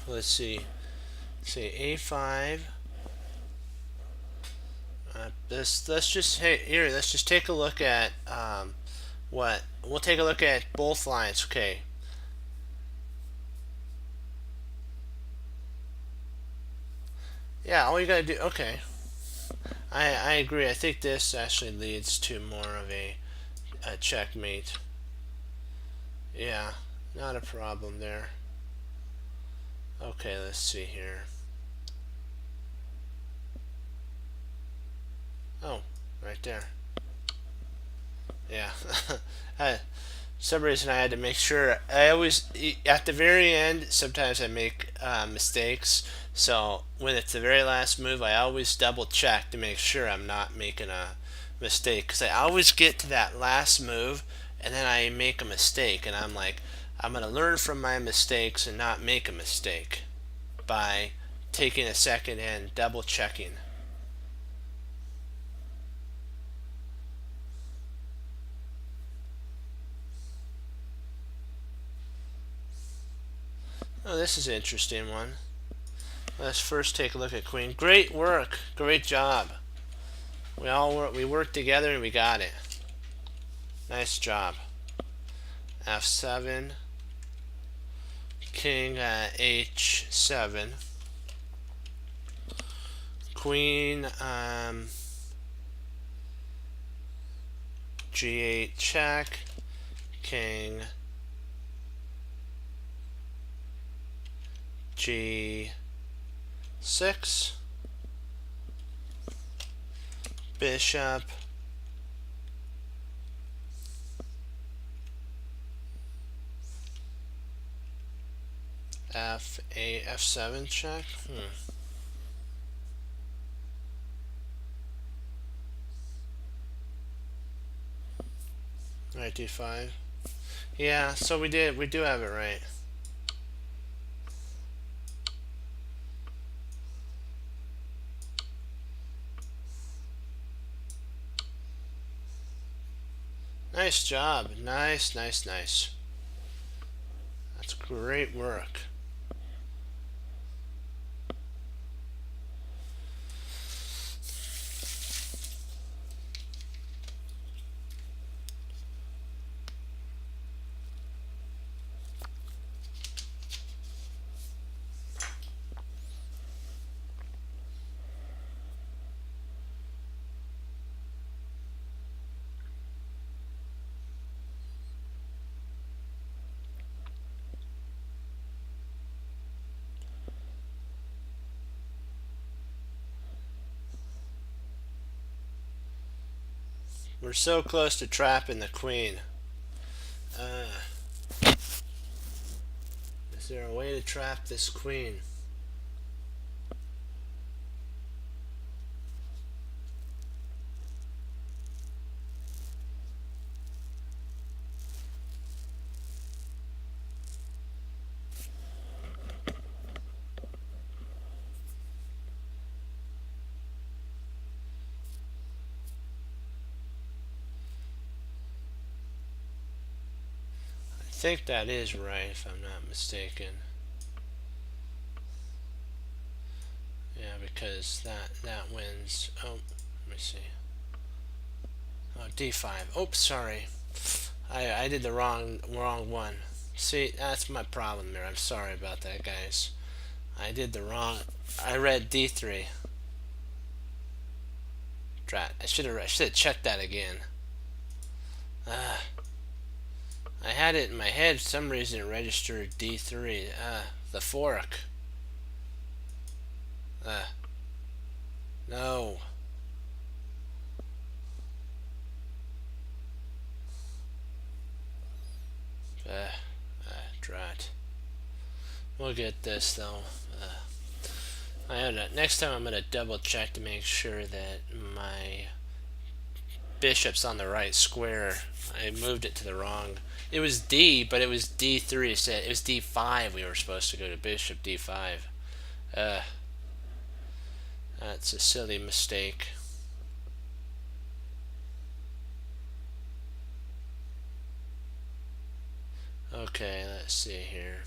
Let's see. Say a5. Let's just let's just take a look at what we'll take a look at both lines. Okay. Yeah, all you gotta do. Okay. I agree. I think this actually leads to more of a checkmate. Yeah, not a problem there. Okay, let's see here. Oh, right there. Yeah. Some reason I had to make sure. I always, at the very end, sometimes I make mistakes. So when it's the very last move, I always double check to make sure I'm not making a mistake. Because I always get to that last move and then I make a mistake. And I'm like, I'm going to learn from my mistakes and not make a mistake by taking a second and double checking. Oh, this is an interesting one. Let's first take a look at queen. Great work. Great job. We worked together and we got it. Nice job. F7. King H7. Queen G8 check. King G6. Bishop F7 check. Right, D5. Yeah, so we do have it right. Nice job. Nice. That's great work. We're so close to trapping the queen. Is there a way to trap this queen? I think that is right, if I'm not mistaken. Yeah, because that wins. Oh, let me see. Oh, D5. Oops, sorry. I did the wrong one. See, that's my problem there. I'm sorry about that, guys. I did the wrong. I read D3. Drat. I should have checked that again. I had it in my head. For some reason it registered D3. The fork. No. Drat. We'll get this though. Next time I'm gonna double check to make sure that my bishop's on the right square. I moved it to the wrong. It was D, but it was D3 instead. It was D5. We were supposed to go to bishop D5. That's a silly mistake. Okay, let's see here.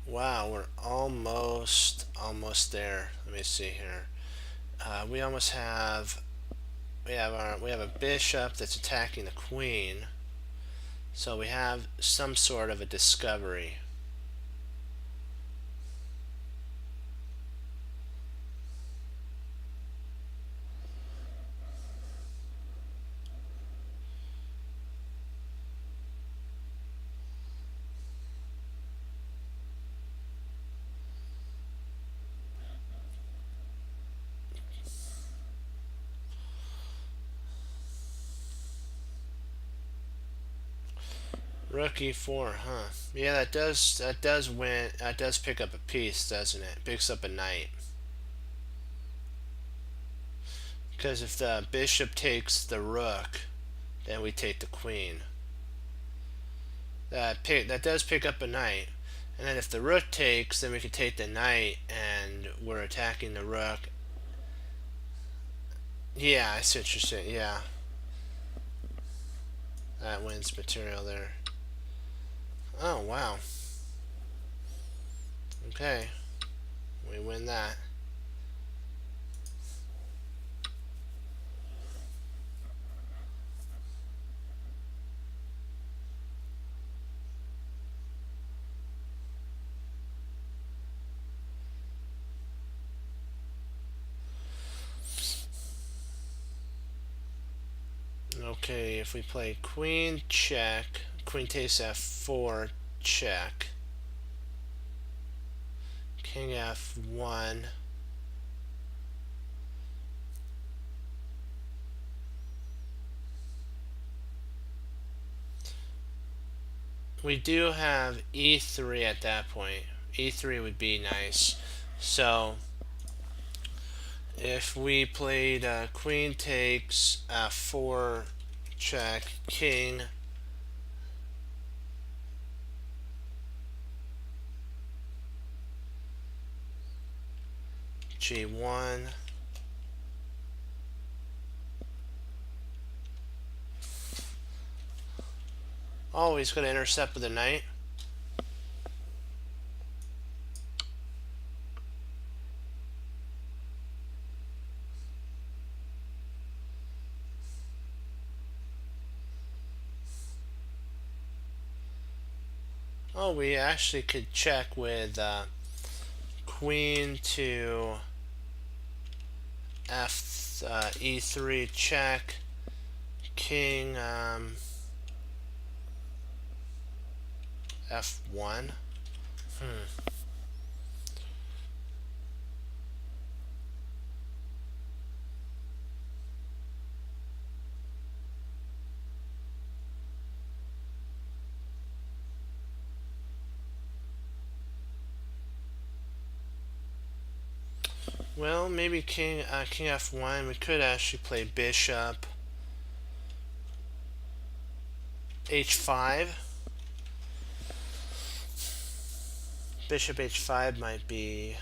Wow, we're almost there. Let me see here. We almost have we have a bishop that's attacking the queen, so we have some sort of a discovery. Rook e4, huh? Yeah, that does win. That does pick up a piece, doesn't it? Picks up a knight. Because if the bishop takes the rook, then we take the queen. That does pick up a knight. And then if the rook takes, then we can take the knight, and we're attacking the rook. Yeah, I see what you're saying. Yeah, that wins material there. Oh wow. Okay, we win that. Okay, if we play queen check, queen takes f4 check, king f1, we do have e3 at that point. E3 would be nice. So if we played queen takes f4 check, king g1, oh, he's going to intercept with a knight. Oh, we actually could check with queen to e3 check, king f1. Well, maybe king f1. We could actually play bishop h5. Bishop h5 might be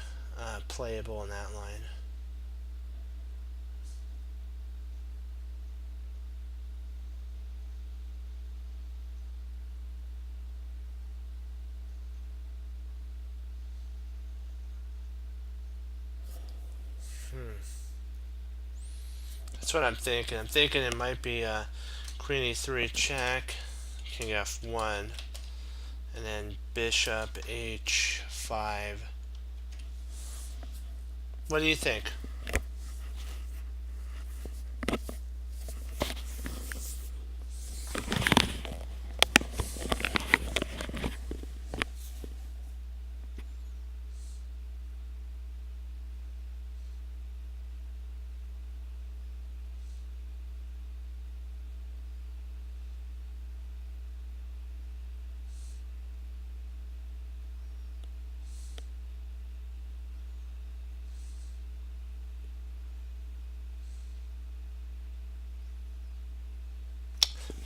playable in that line. That's what I'm thinking. I'm thinking it might be queen e3 check, king f1, and then bishop h5. What do you think?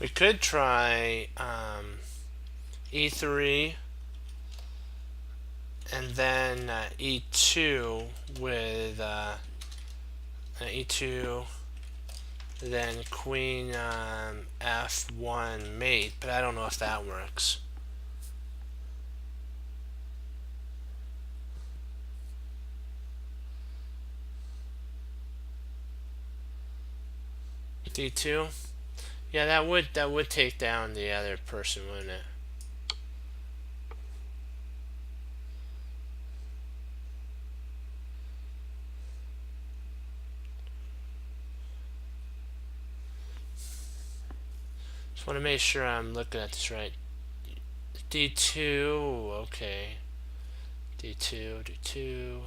We could try e3 and then e2 with e2, then queen f1 mate, but I don't know if that works. d2. Yeah, that would take down the other person, wouldn't it? Just want to make sure I'm looking at this right. d2, okay. d2, d2.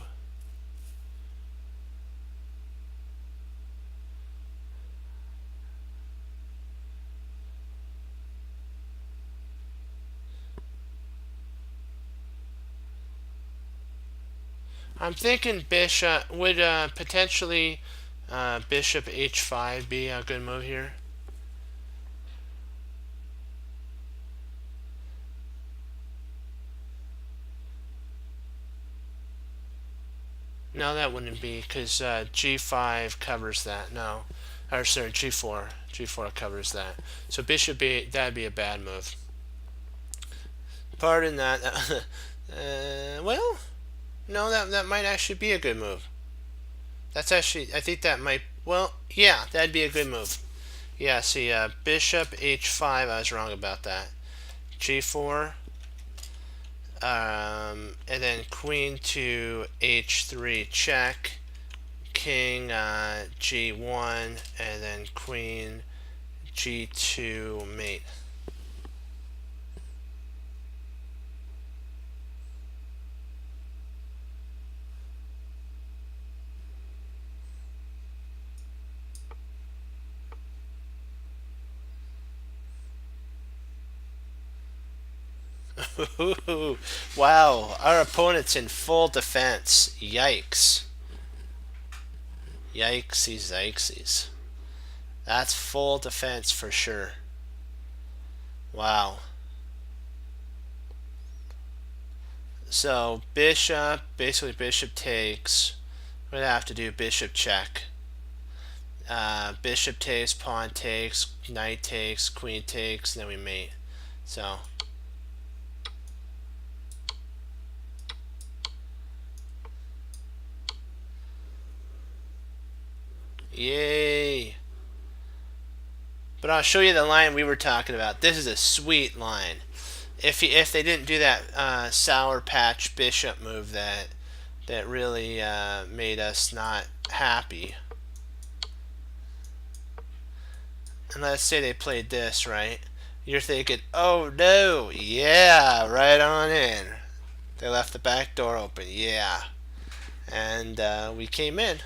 I'm thinking bishop would potentially bishop h5 be a good move here. No, that wouldn't be, because g5 covers that. No, or sorry, g4. G4 covers that. So bishop b, that'd be a bad move. Pardon that. Well, no, that might actually be a good move. That's actually, I think that might, well, yeah, that'd be a good move. Yeah, see, bishop h5, I was wrong about that. g4, and then queen to h3 check, king g1, and then queen g2 mate. Wow, our opponent's in full defense. Yikes. Yikesies, yikesies. That's full defense for sure. Wow. So bishop, basically bishop takes. We're gonna have to do bishop check. Bishop takes, pawn takes, knight takes, queen takes, and then we mate. So yay. But I'll show you the line we were talking about. This is a sweet line. If they didn't do that Sour Patch Bishop move that really made us not happy. And let's say they played this, right? You're thinking, oh no, yeah, right on in. They left the back door open, yeah. And we came in.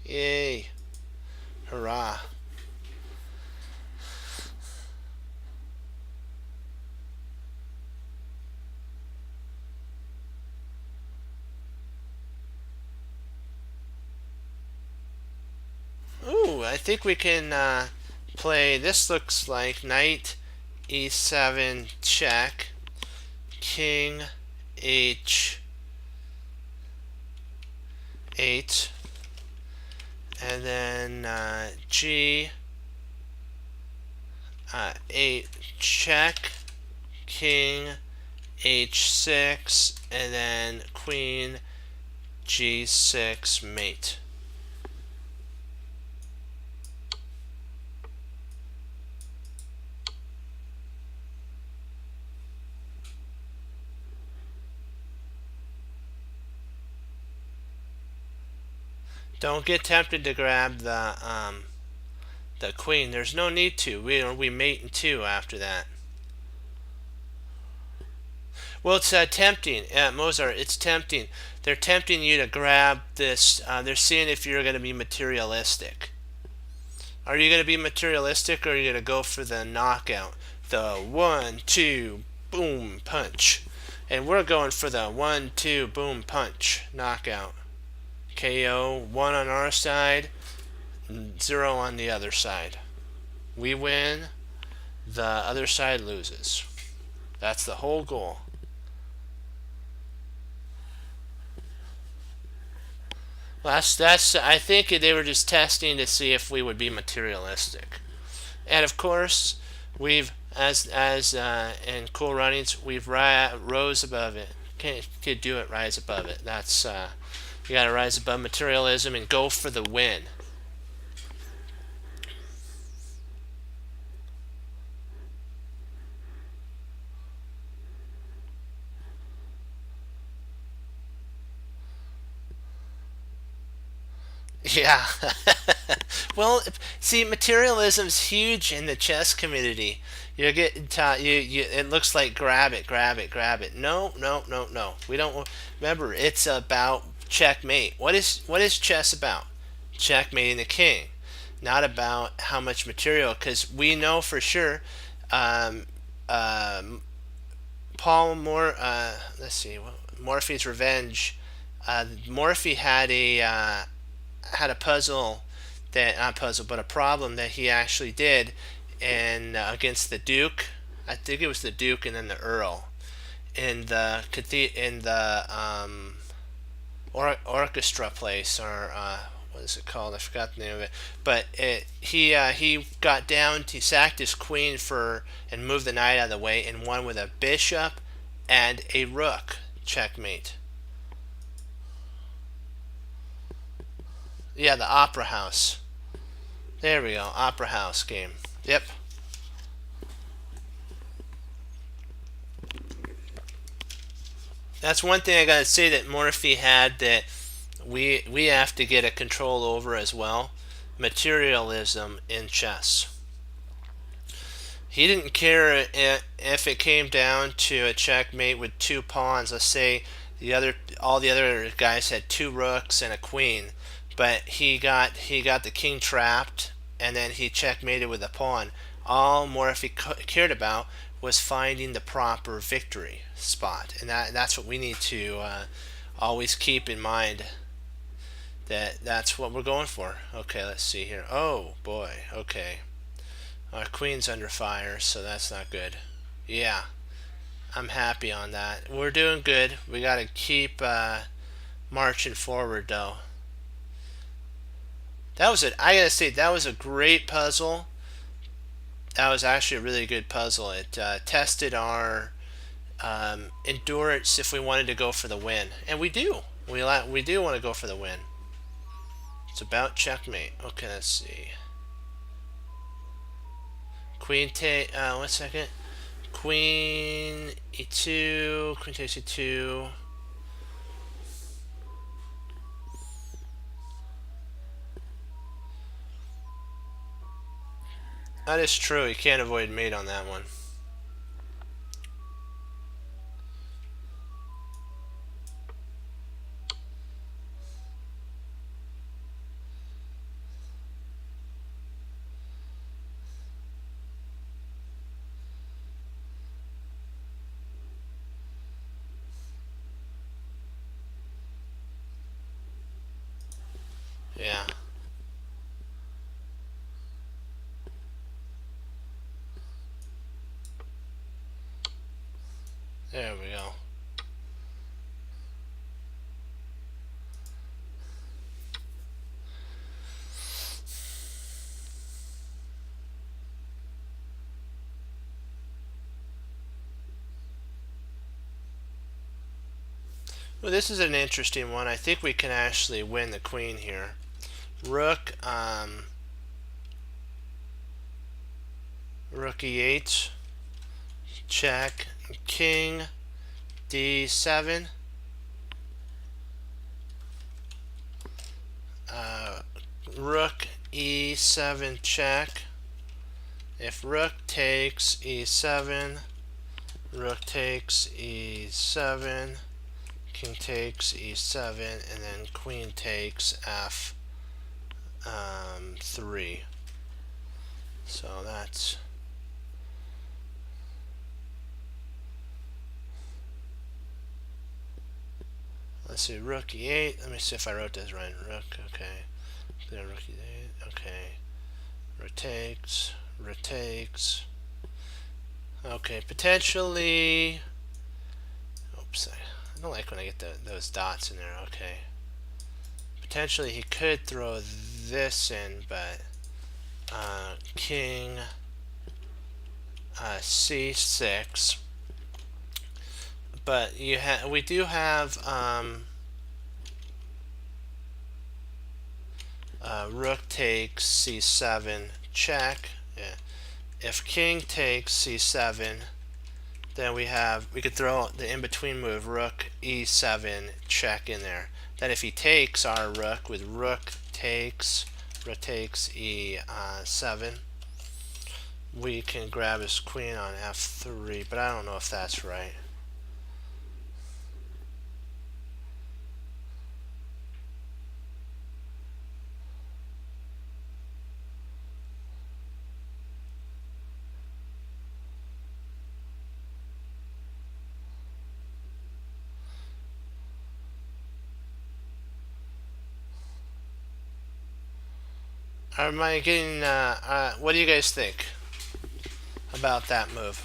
Yay. Hurrah. Ooh, I think we can play, this looks like knight e7 check, king h8, and then g8 check, king h6, and then queen g6 mate. Don't get tempted to grab the queen. There's no need to. We mate in two after that. Well, it's tempting, Mozart. It's tempting. They're tempting you to grab this. They're seeing if you're going to be materialistic. Are you going to be materialistic, or are you going to go for the knockout? The 1-2 boom punch. And we're going for the 1-2 boom punch knockout. KO, 1 on our side, 0 on the other side. We win, the other side loses. That's the whole goal. Well, that's I think they were just testing to see if we would be materialistic. And of course, we've as in Cool Runnings, we've rose above it. Can't do it, rise above it. That's you got to rise above materialism and go for the win. Yeah. Well, see, materialism's huge in the chess community. You're getting taught. It looks like grab it, grab it, grab it. No, no, no, no. We don't. Remember, it's about checkmate. What is chess about? Checkmating the king, not about how much material. Because we know for sure, um, um, Paul Moore. Let's see, Morphy's Revenge. Morphy had a puzzle that not puzzle but a problem that he actually did and against the Duke. I think it was the Duke and then the Earl in the orchestra place or what is it called? I forgot the name of it. But he got down. He sacked his queen for and moved the knight out of the way and won with a bishop and a rook. Checkmate. Yeah, the Opera House. There we go. Opera House game. Yep. That's one thing I gotta say that Morphy had that we have to get a control over as well. Materialism in chess. He didn't care if it came down to a checkmate with two pawns. Let's say all the other guys had two rooks and a queen, but he got the king trapped, and then he checkmated with a pawn. All Morphy cared about was finding the proper victory spot, and that's what we need to always keep in mind. That's what we're going for. Okay, let's see here. Oh boy. Okay. Our queen's under fire, so that's not good. Yeah, I'm happy on that. We're doing good. We got to keep marching forward, though. That was it. I gotta say that was a great puzzle. That was actually a really good puzzle. It tested our endurance if we wanted to go for the win, and we do. We do want to go for the win. It's about checkmate. Okay, let's see. Queen take. 1 second. Queen e2. Queen takes e2. That is true. You can't avoid mate on that one. Yeah. There we go. Well, this is an interesting one. I think we can actually win the queen here. Rook, rook e8, check, king d7, rook e7 check. If rook takes e7, rook takes e7, king takes e7, and then queen takes f3. So that's let's see, rook e8. Let me see if I wrote this right. Rook, okay. Then rook e8, okay. Rook takes, Okay, potentially. Oops, I don't like when I get those dots in there. Okay. Potentially he could throw this in, but king c6. But we do have rook takes c7 check. Yeah. If king takes c7, then we could throw the in-between move rook e7 check in there. Then if he takes our rook with rook takes e7, we can grab his queen on f3, but I don't know if that's right. Am I getting? What do you guys think about that move?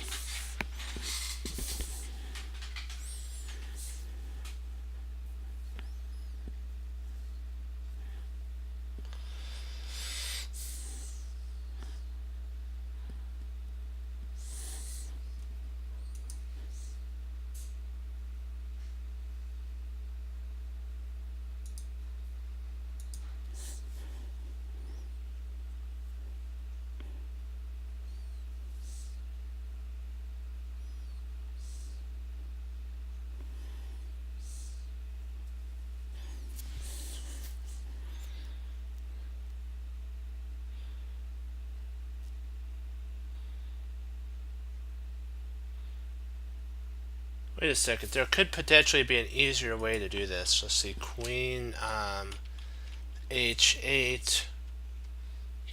Wait a second. There could potentially be an easier way to do this. Let's see. Queen h8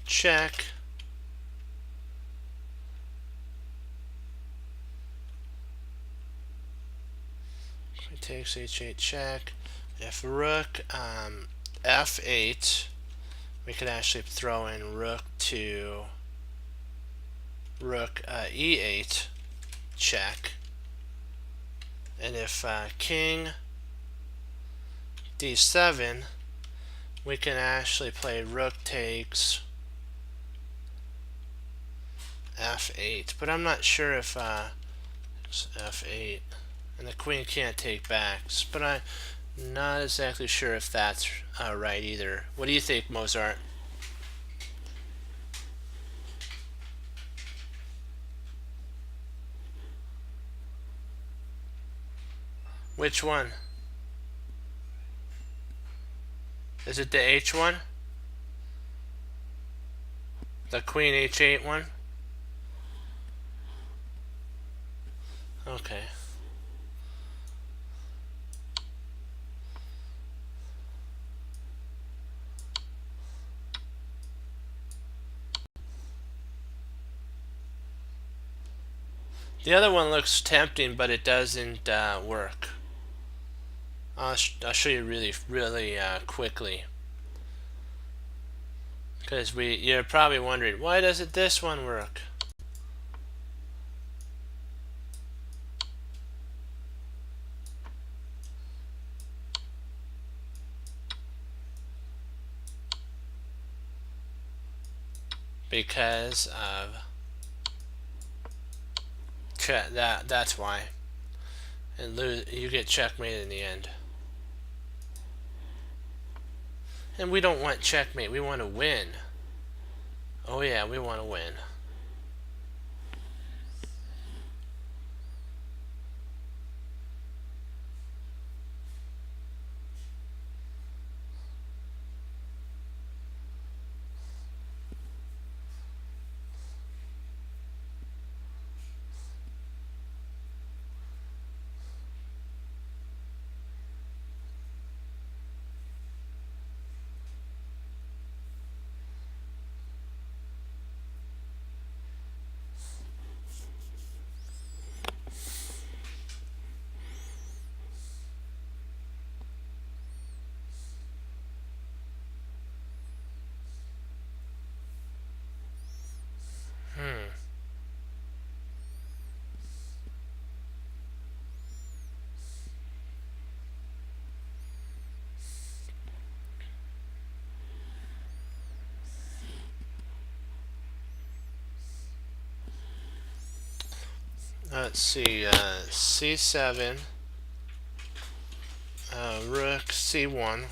check. Queen takes h8 check. If rook f8, we could actually throw in rook to rook e8 check. And if king d7, we can actually play rook takes f8. But I'm not sure if f8, and the queen can't take backs. But I'm not exactly sure if that's right either. What do you think, Mozart? Which one? Is it the h one? The queen h8 one? Okay. The other one looks tempting, but it doesn't work. I'll show you really quickly. Because you're probably wondering, why doesn't this one work? Because of that's why. And you get checkmate in the end. And we don't want checkmate, we want to win. Oh yeah, we want to win. Let's see, c7, rook c1.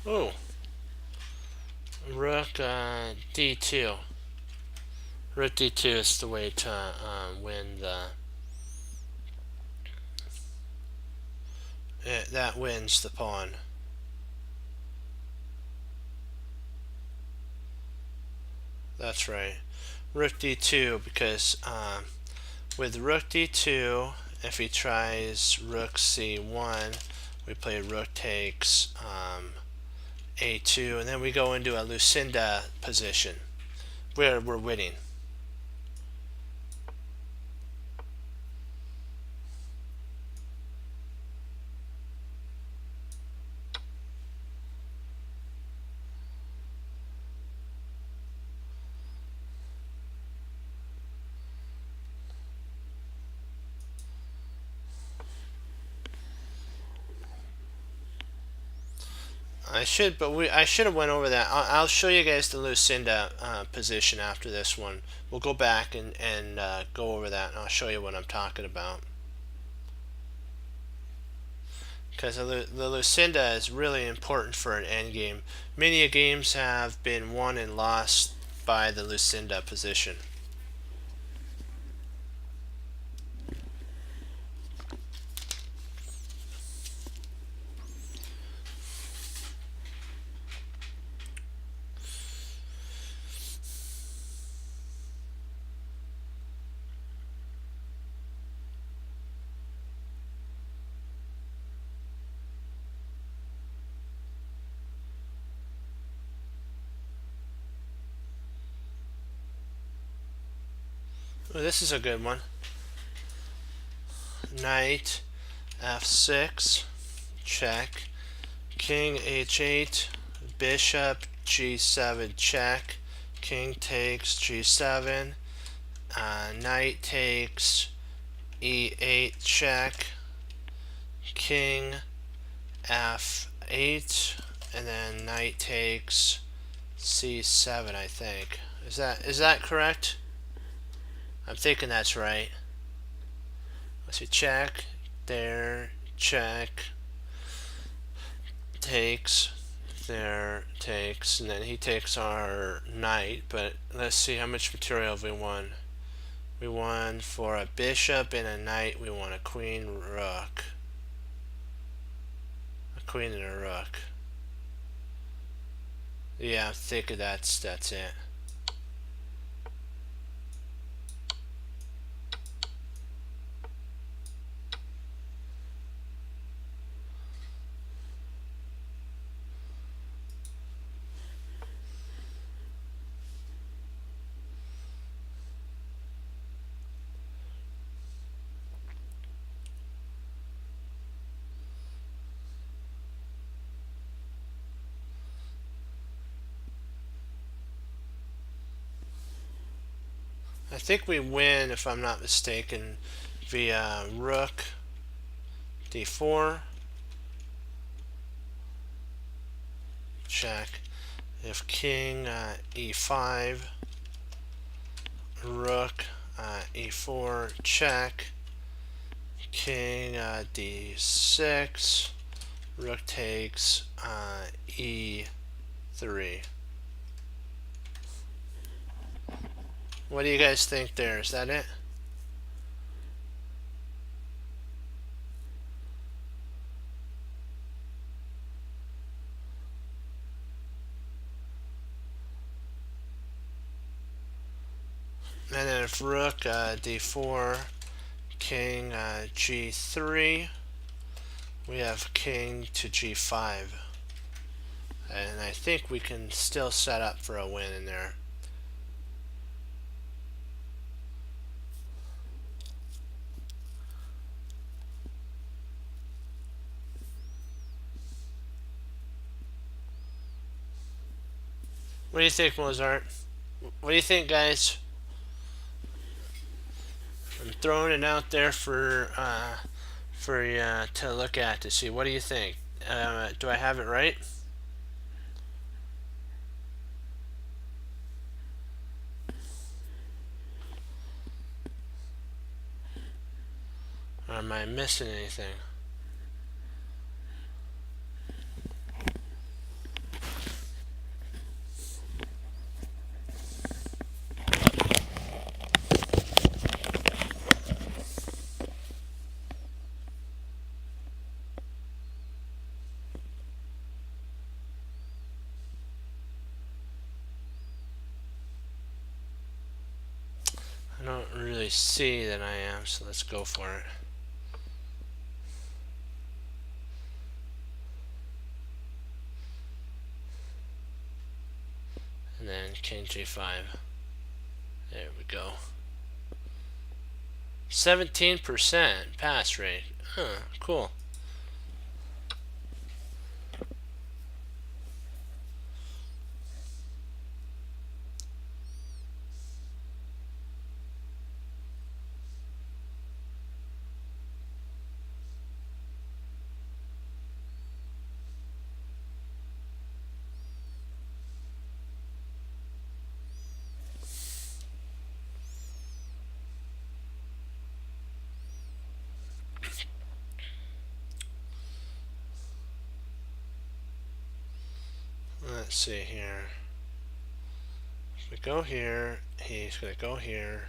Oh, rook d2. Rook d2 is the way to win the. That wins the pawn. That's right. Rook d2 because with rook d2, if he tries rook c1, we play rook takes a2, and then we go into a Lucinda position where we're winning. I should have went over that. I'll show you guys the Lucinda position after this one. We'll go back and go over that, and I'll show you what I'm talking about. Because the Lucinda is really important for an endgame. Many games have been won and lost by the Lucinda position. Well, this is a good one. Knight f6, check. King h8, bishop g7, check. King takes g7. Knight takes e8, check. King f8, and then knight takes c7. I think is that correct? I'm thinking that's right. Let's see, check, there, check, takes, there, takes, and then he takes our knight, but let's see how much material have we won. We won for a bishop and a knight, we won a queen, rook. A queen and a rook. Yeah, I'm thinking that's it. I think we win, if I'm not mistaken, via rook d4, check. If king e5, rook e4, check. King d6, rook takes e3. What do you guys think there? Is that it? And then if rook d4, king g3. We have king to g5. And I think we can still set up for a win in there. What do you think, Mozart? What do you think, guys? I'm throwing it out there for you to look at to see. What do you think? Do I have it right? Or am I missing anything? I don't really see that I am, so let's go for it. And then king g5. There we go. 17% pass rate. Huh, cool. Let's see here. If we go here, he's going to go here.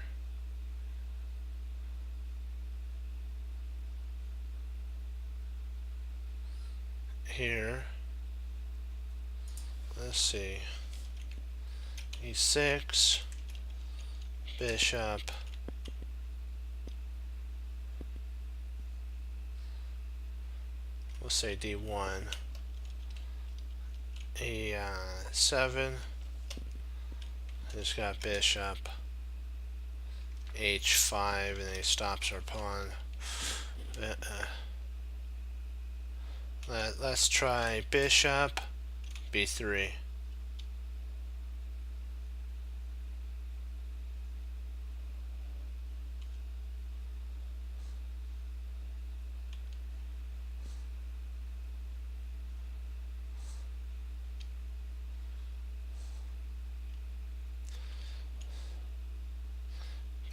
Here. Let's see. e6. Bishop. We'll say d1. e7. He's got bishop. h5, and then he stops our pawn. Let's try bishop b3.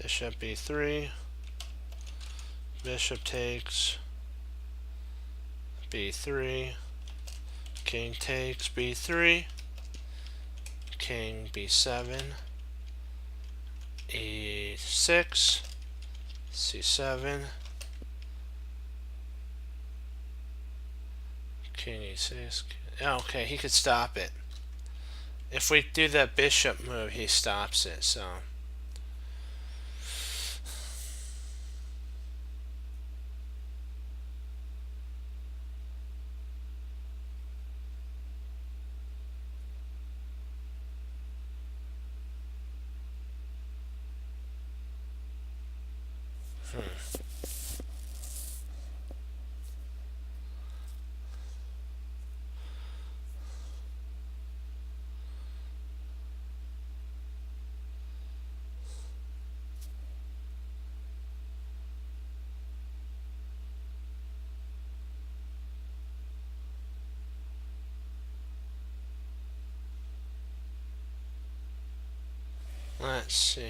Bishop b3. Bishop takes b3. King takes b3. King b7. e6. c7. King e6. Okay, he could stop it. If we do that bishop move, he stops it, so. Let's see.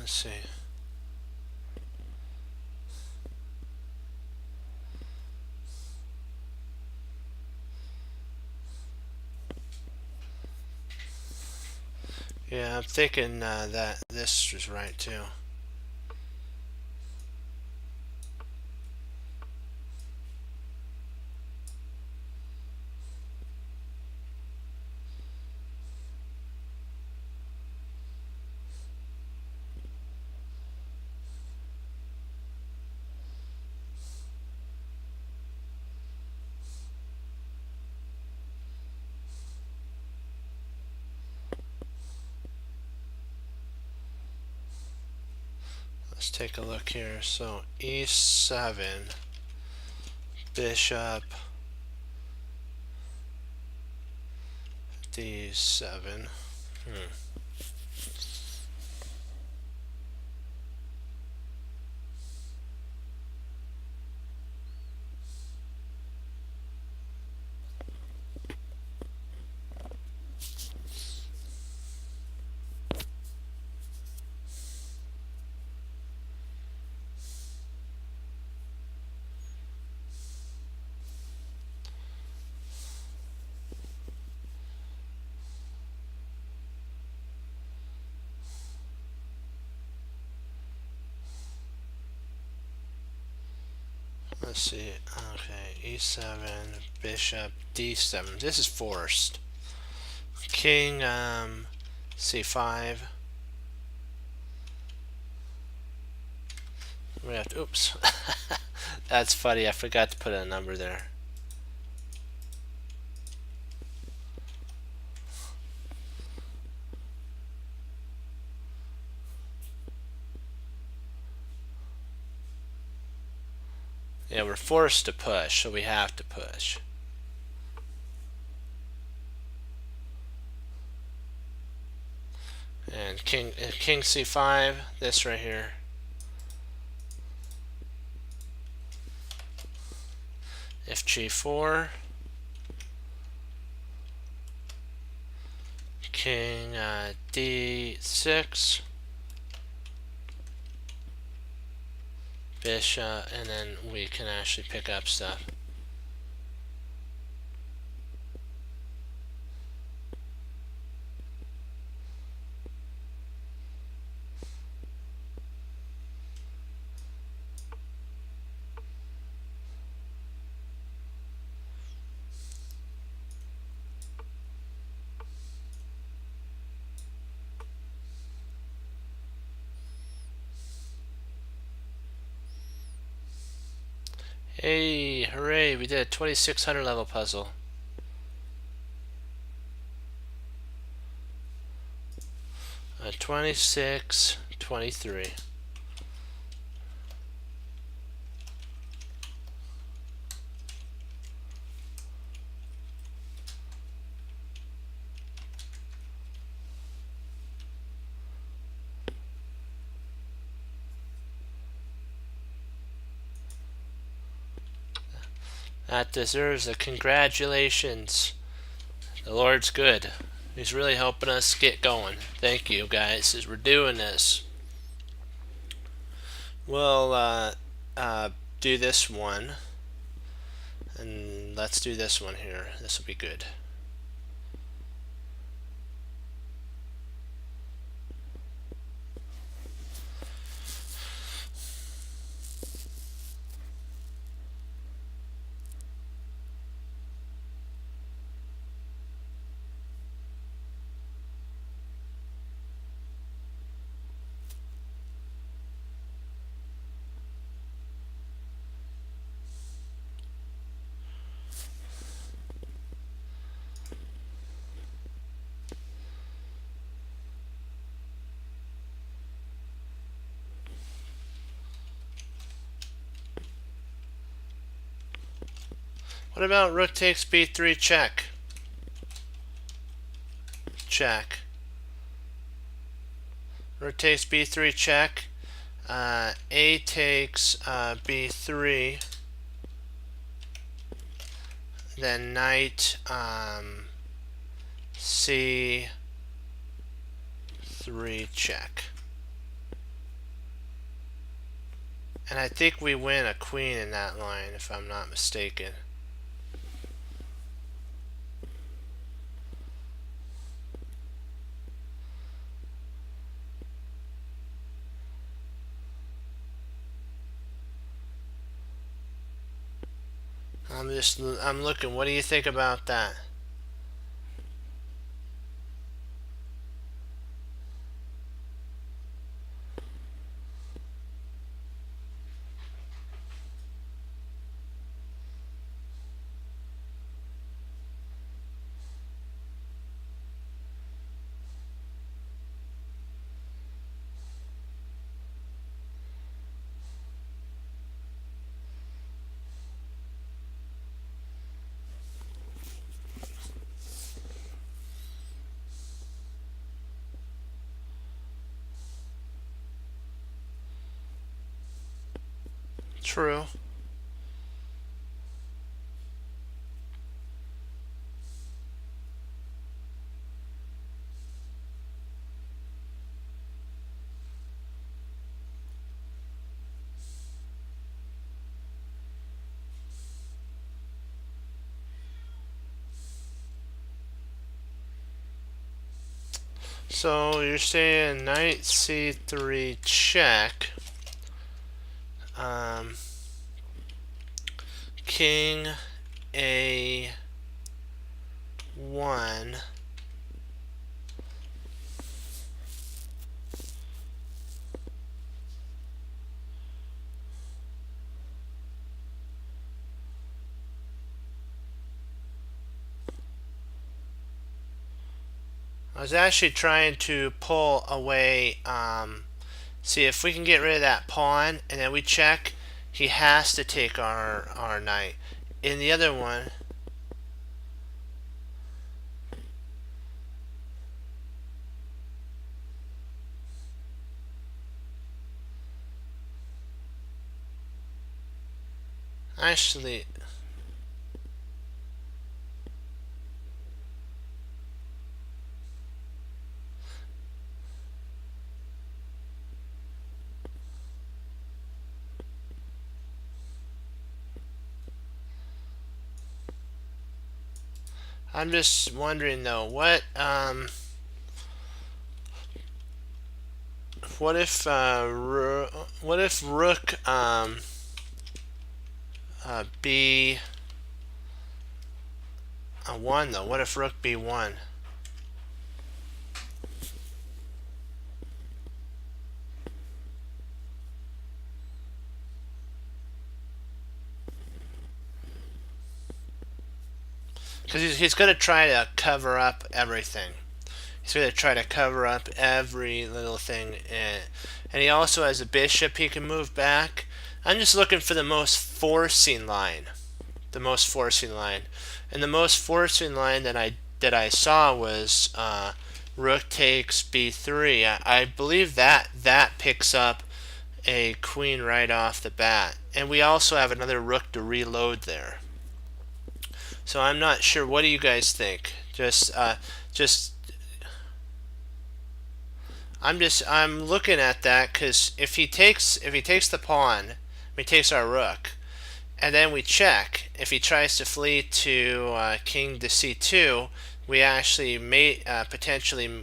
Let's see. Yeah, I'm thinking that this is right too. Let's take a look here. So E7, bishop D7. Let's see. Okay, E7, bishop D7. This is forced. King C5. We have to, oops. That's funny. I forgot to put a number there. Yeah, we're forced to push, so we have to push. And king C5, this right here. If G4, king D6, bishop, and then we can actually pick up stuff. Hey, hooray, we did a 2600 level puzzle. A 2623. That deserves a congratulations. The Lord's good. He's really helping us get going. Thank you, guys, as we're doing this. We'll do this one. And let's do this one here. This will be good. What about rook takes b3 check? Check. Rook takes b3 check. A takes b3. Then knight c3 check. And I think we win a queen in that line, if I'm not mistaken. I'm looking. What do you think about that? True. So you're saying knight c3 check, um, king a1. I was actually trying to pull away, see if we can get rid of that pawn, and then we check. He has to take our knight. In the other one, actually, I'm just wondering though, what if rook b1 though? What if rook b1? Because he's going to try to cover up everything. He's going to try to cover up every little thing. And he also has a bishop he can move back. I'm just looking for the most forcing line. The most forcing line. And the most forcing line that I saw was rook takes b3. I believe that picks up a queen right off the bat. And we also have another rook to reload there. So I'm not sure. What do you guys think? I'm looking at that because if he takes the pawn, he takes our rook, and then we check. If he tries to flee to king to c2, we actually may potentially.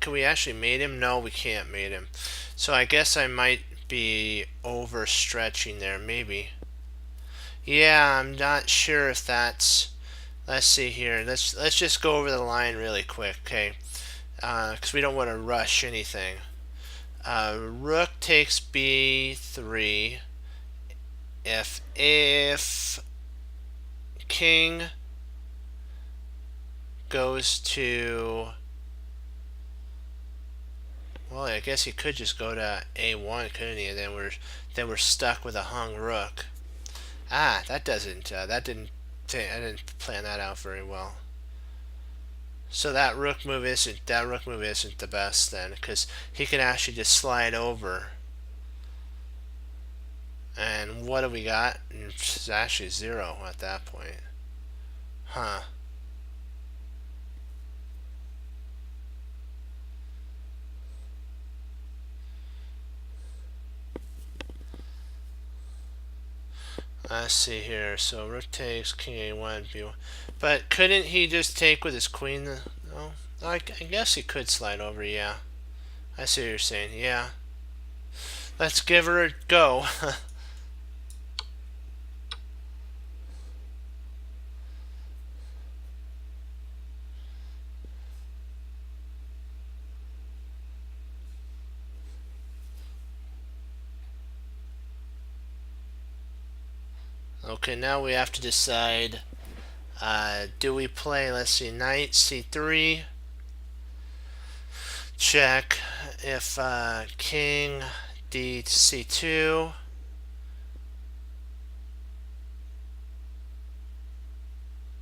Can we actually mate him? No, we can't mate him. So I guess I might be overstretching there, maybe. Yeah, I'm not sure if that's. Let's see here. Let's just go over the line really quick, okay? Because we don't want to rush anything. Rook takes b3. If king goes to, well, I guess he could just go to a1, couldn't he? And then we're stuck with a hung rook. That doesn't. I didn't plan that out very well. So that rook move isn't the best then, because he can actually just slide over. And what do we got? It's actually 0 at that point. Huh. Let's see here. So rook takes, king a1, b1. But couldn't he just take with his queen? No, I guess he could slide over. Yeah, I see what you're saying. Yeah, let's give her a go. Okay, now we have to decide. Do we play? Let's see, knight c3. Check. If king d c2.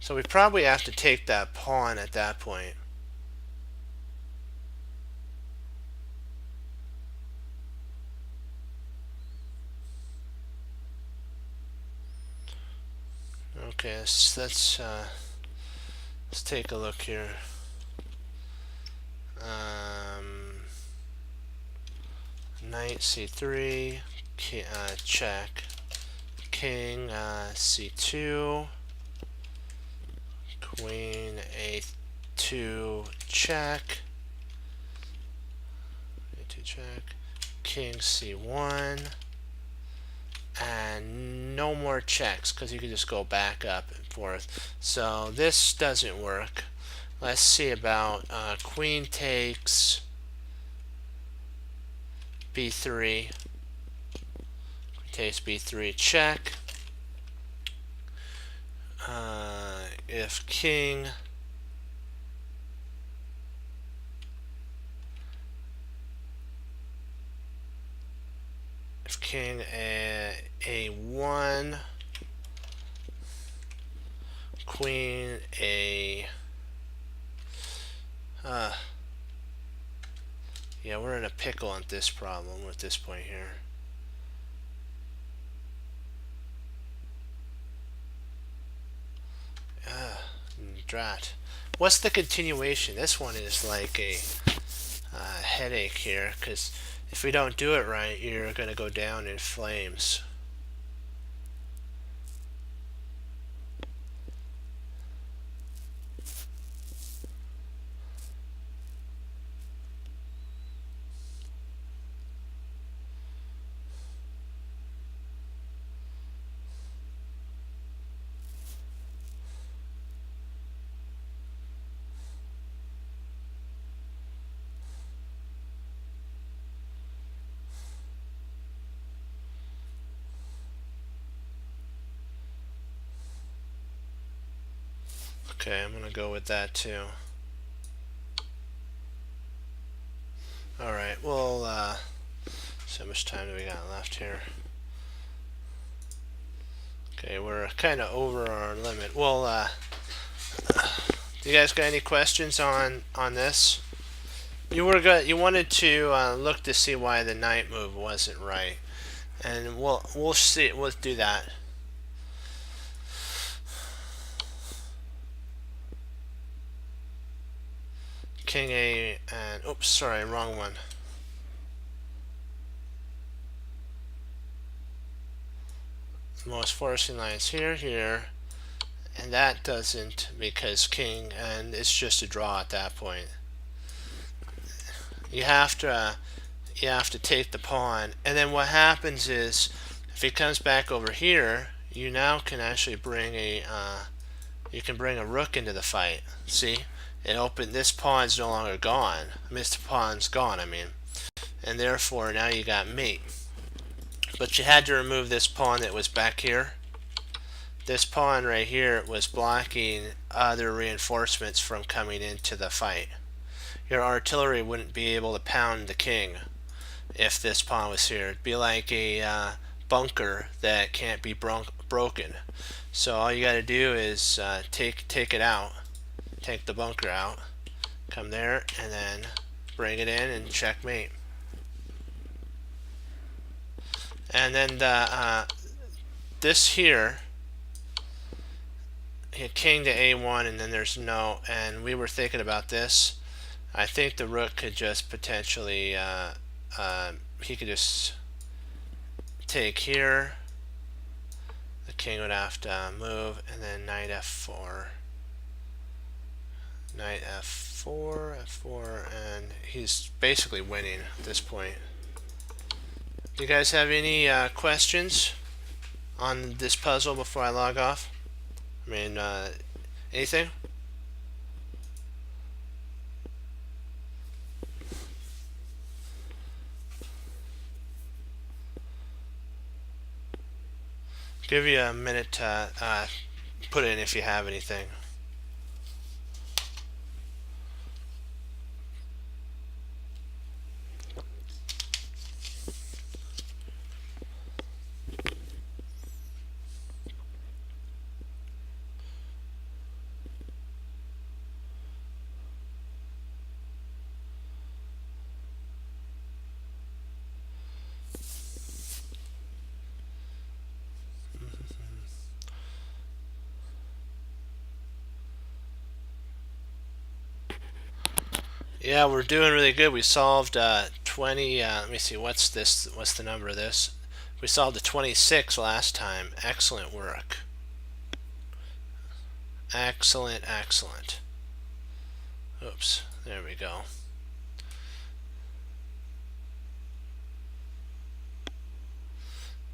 So we probably have to take that pawn at that point. Okay, let's take a look here. Knight c3, check. King c2, queen a2, check. A2 check. King c1, and no more checks because you can just go back up and forth. So this doesn't work. Let's see about queen takes b3. Queen takes b3, check. If king a1, queen a yeah, we're in a pickle on this problem at this point here. Drat. What's the continuation? This one is like a headache here, because if we don't do it right, you're going to go down in flames. Okay, I'm going to go with that too. Alright, well, so how much time do we got left here? Okay, we're kind of over our limit. Well, do you guys got any questions on this? You wanted to look to see why the knight move wasn't right, and we'll see. We'll do that. King A and oops, sorry, wrong one. Most forcing lines here, and that doesn't, because king, and it's just a draw at that point. You have to take the pawn, and then what happens is if he comes back over here, you now can actually bring a rook into the fight. See, this pawn's no longer gone. I mean, this pawn's gone, I mean, and therefore now you got mate. But you had to remove this pawn that was back here. This pawn right here was blocking other reinforcements from coming into the fight. Your artillery wouldn't be able to pound the king if this pawn was here. It'd be like a bunker that can't be broken. So all you got to do is take it out, take the bunker out, come there, and then bring it in and checkmate. And then this here, king to a1, and then there's no, and we were thinking about this. I think the rook could just potentially, he could just take here. The king would have to move, and then knight f4. Knight f4, f4, and he's basically winning at this point. Do you guys have any questions on this puzzle before I log off? I mean, anything? Give you a minute to put in if you have anything. Yeah, we're doing really good. We solved 20. Let me see. What's this? What's the number of this? We solved the 26 last time. Excellent work. Excellent, excellent. Oops. There we go.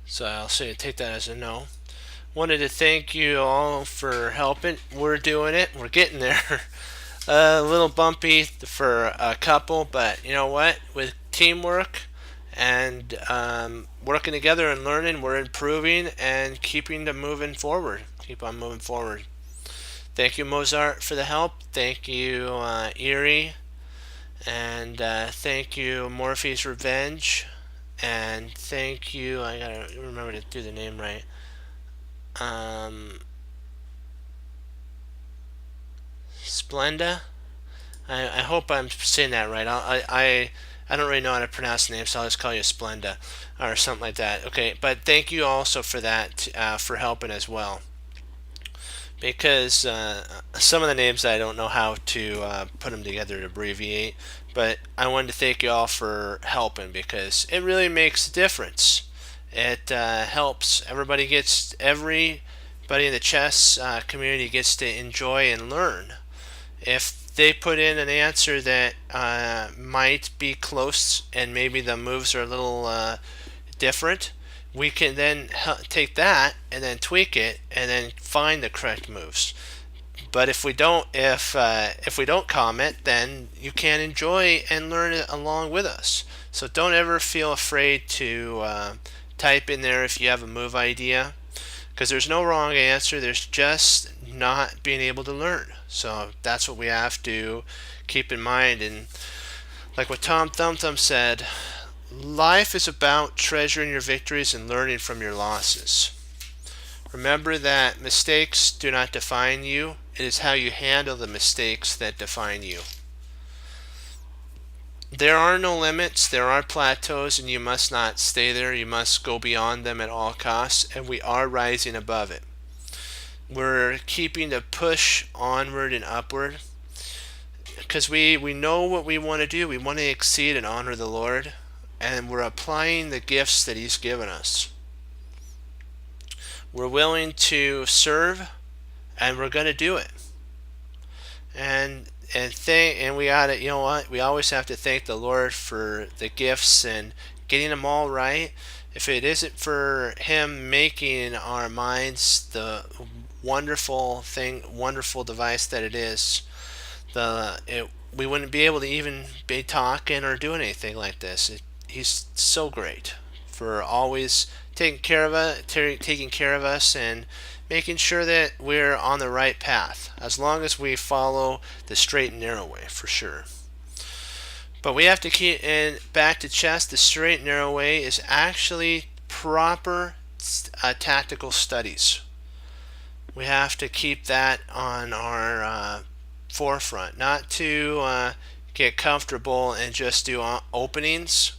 So I'll say take that as a no. Wanted to thank you all for helping. We're doing it. We're getting there. A little bumpy for a couple, but you know what? With teamwork and working together and learning, we're improving and keeping them moving forward. Keep on moving forward. Thank you, Mozart, for the help. Thank you, Erie, and thank you, Morphe's Revenge, and thank you. I gotta remember to do the name right. Splenda. I hope I'm saying that right. I don't really know how to pronounce the name, so I'll just call you Splenda or something like that. Okay, but thank you also for that, for helping as well. Because some of the names I don't know how to put them together to abbreviate, but I wanted to thank you all for helping because it really makes a difference. It helps. Everybody in the chess community gets to enjoy and learn. If they put in an answer that might be close and maybe the moves are a little different, we can then take that and then tweak it and then find the correct moves. But if we don't comment, then you can't enjoy and learn it along with us. So don't ever feel afraid to type in there if you have a move idea, because there's no wrong answer. There's just not being able to learn. So that's what we have to keep in mind. And like what Tom Thumb Thumb said, life is about treasuring your victories and learning from your losses. Remember that mistakes do not define you. It is how you handle the mistakes that define you. There are no limits, there are plateaus, and you must not stay there. You must go beyond them at all costs, and we are rising above it. We're keeping the push onward and upward because we know what we want to do. We want to exceed and honor the Lord, and we're applying the gifts that He's given us. We're willing to serve, and we're going to do it. And we gotta, you know what? We always have to thank the Lord for the gifts and getting them all right. If it isn't for Him making our minds the wonderful device that it is, we wouldn't be able to even be talking or doing anything like this. He's so great for always taking care of us and making sure that we're on the right path, as long as we follow the straight and narrow way, for sure. But we have to keep, and back to chess, the straight and narrow way is actually proper tactical studies. We have to keep that on our forefront, not to get comfortable and just do openings.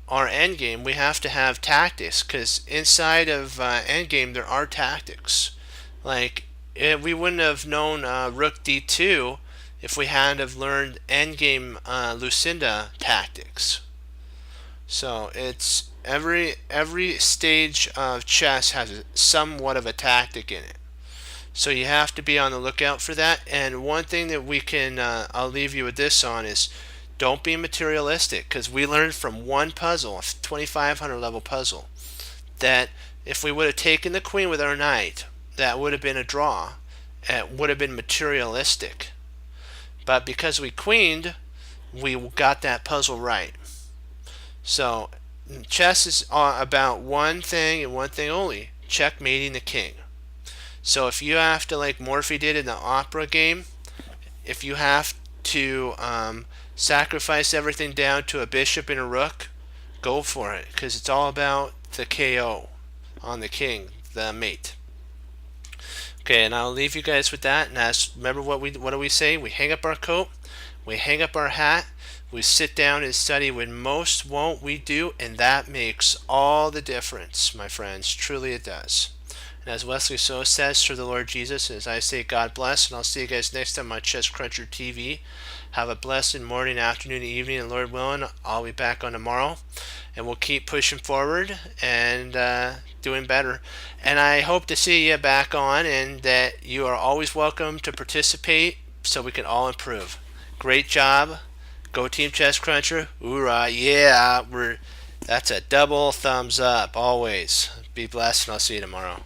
Our endgame, we have to have tactics, because inside of endgame there are tactics. Like, we wouldn't have known rook d2 if we hadn't have learned endgame Lucinda tactics. So every stage of chess has somewhat of a tactic in it. So you have to be on the lookout for that. And one thing that we can, I'll leave you with this on is don't be materialistic, because we learned from one puzzle, a 2500 level puzzle, that if we would have taken the queen with our knight, that would have been a draw. It would have been materialistic. But because we queened, we got that puzzle right. So chess is about one thing and one thing only: checkmating the king. So if you have to, like Morphy did in the opera game, if you have to sacrifice everything down to a bishop and a rook, go for it, because it's all about the KO on the king, the mate. Okay, and I'll leave you guys with that. And remember what do we say? We hang up our coat, we hang up our hat, we sit down and study when most won't we do, and that makes all the difference, my friends. Truly it does. And as Wesley So says, through the Lord Jesus, as I say, God bless, and I'll see you guys next time on Chess Cruncher TV. Have a blessed morning, afternoon, evening, and Lord willing, I'll be back on tomorrow. And we'll keep pushing forward and doing better. And I hope to see you back on, and that you are always welcome to participate so we can all improve. Great job. Go Team Chess Cruncher. Hoorah. Yeah, that's a double thumbs up always. Be blessed, and I'll see you tomorrow.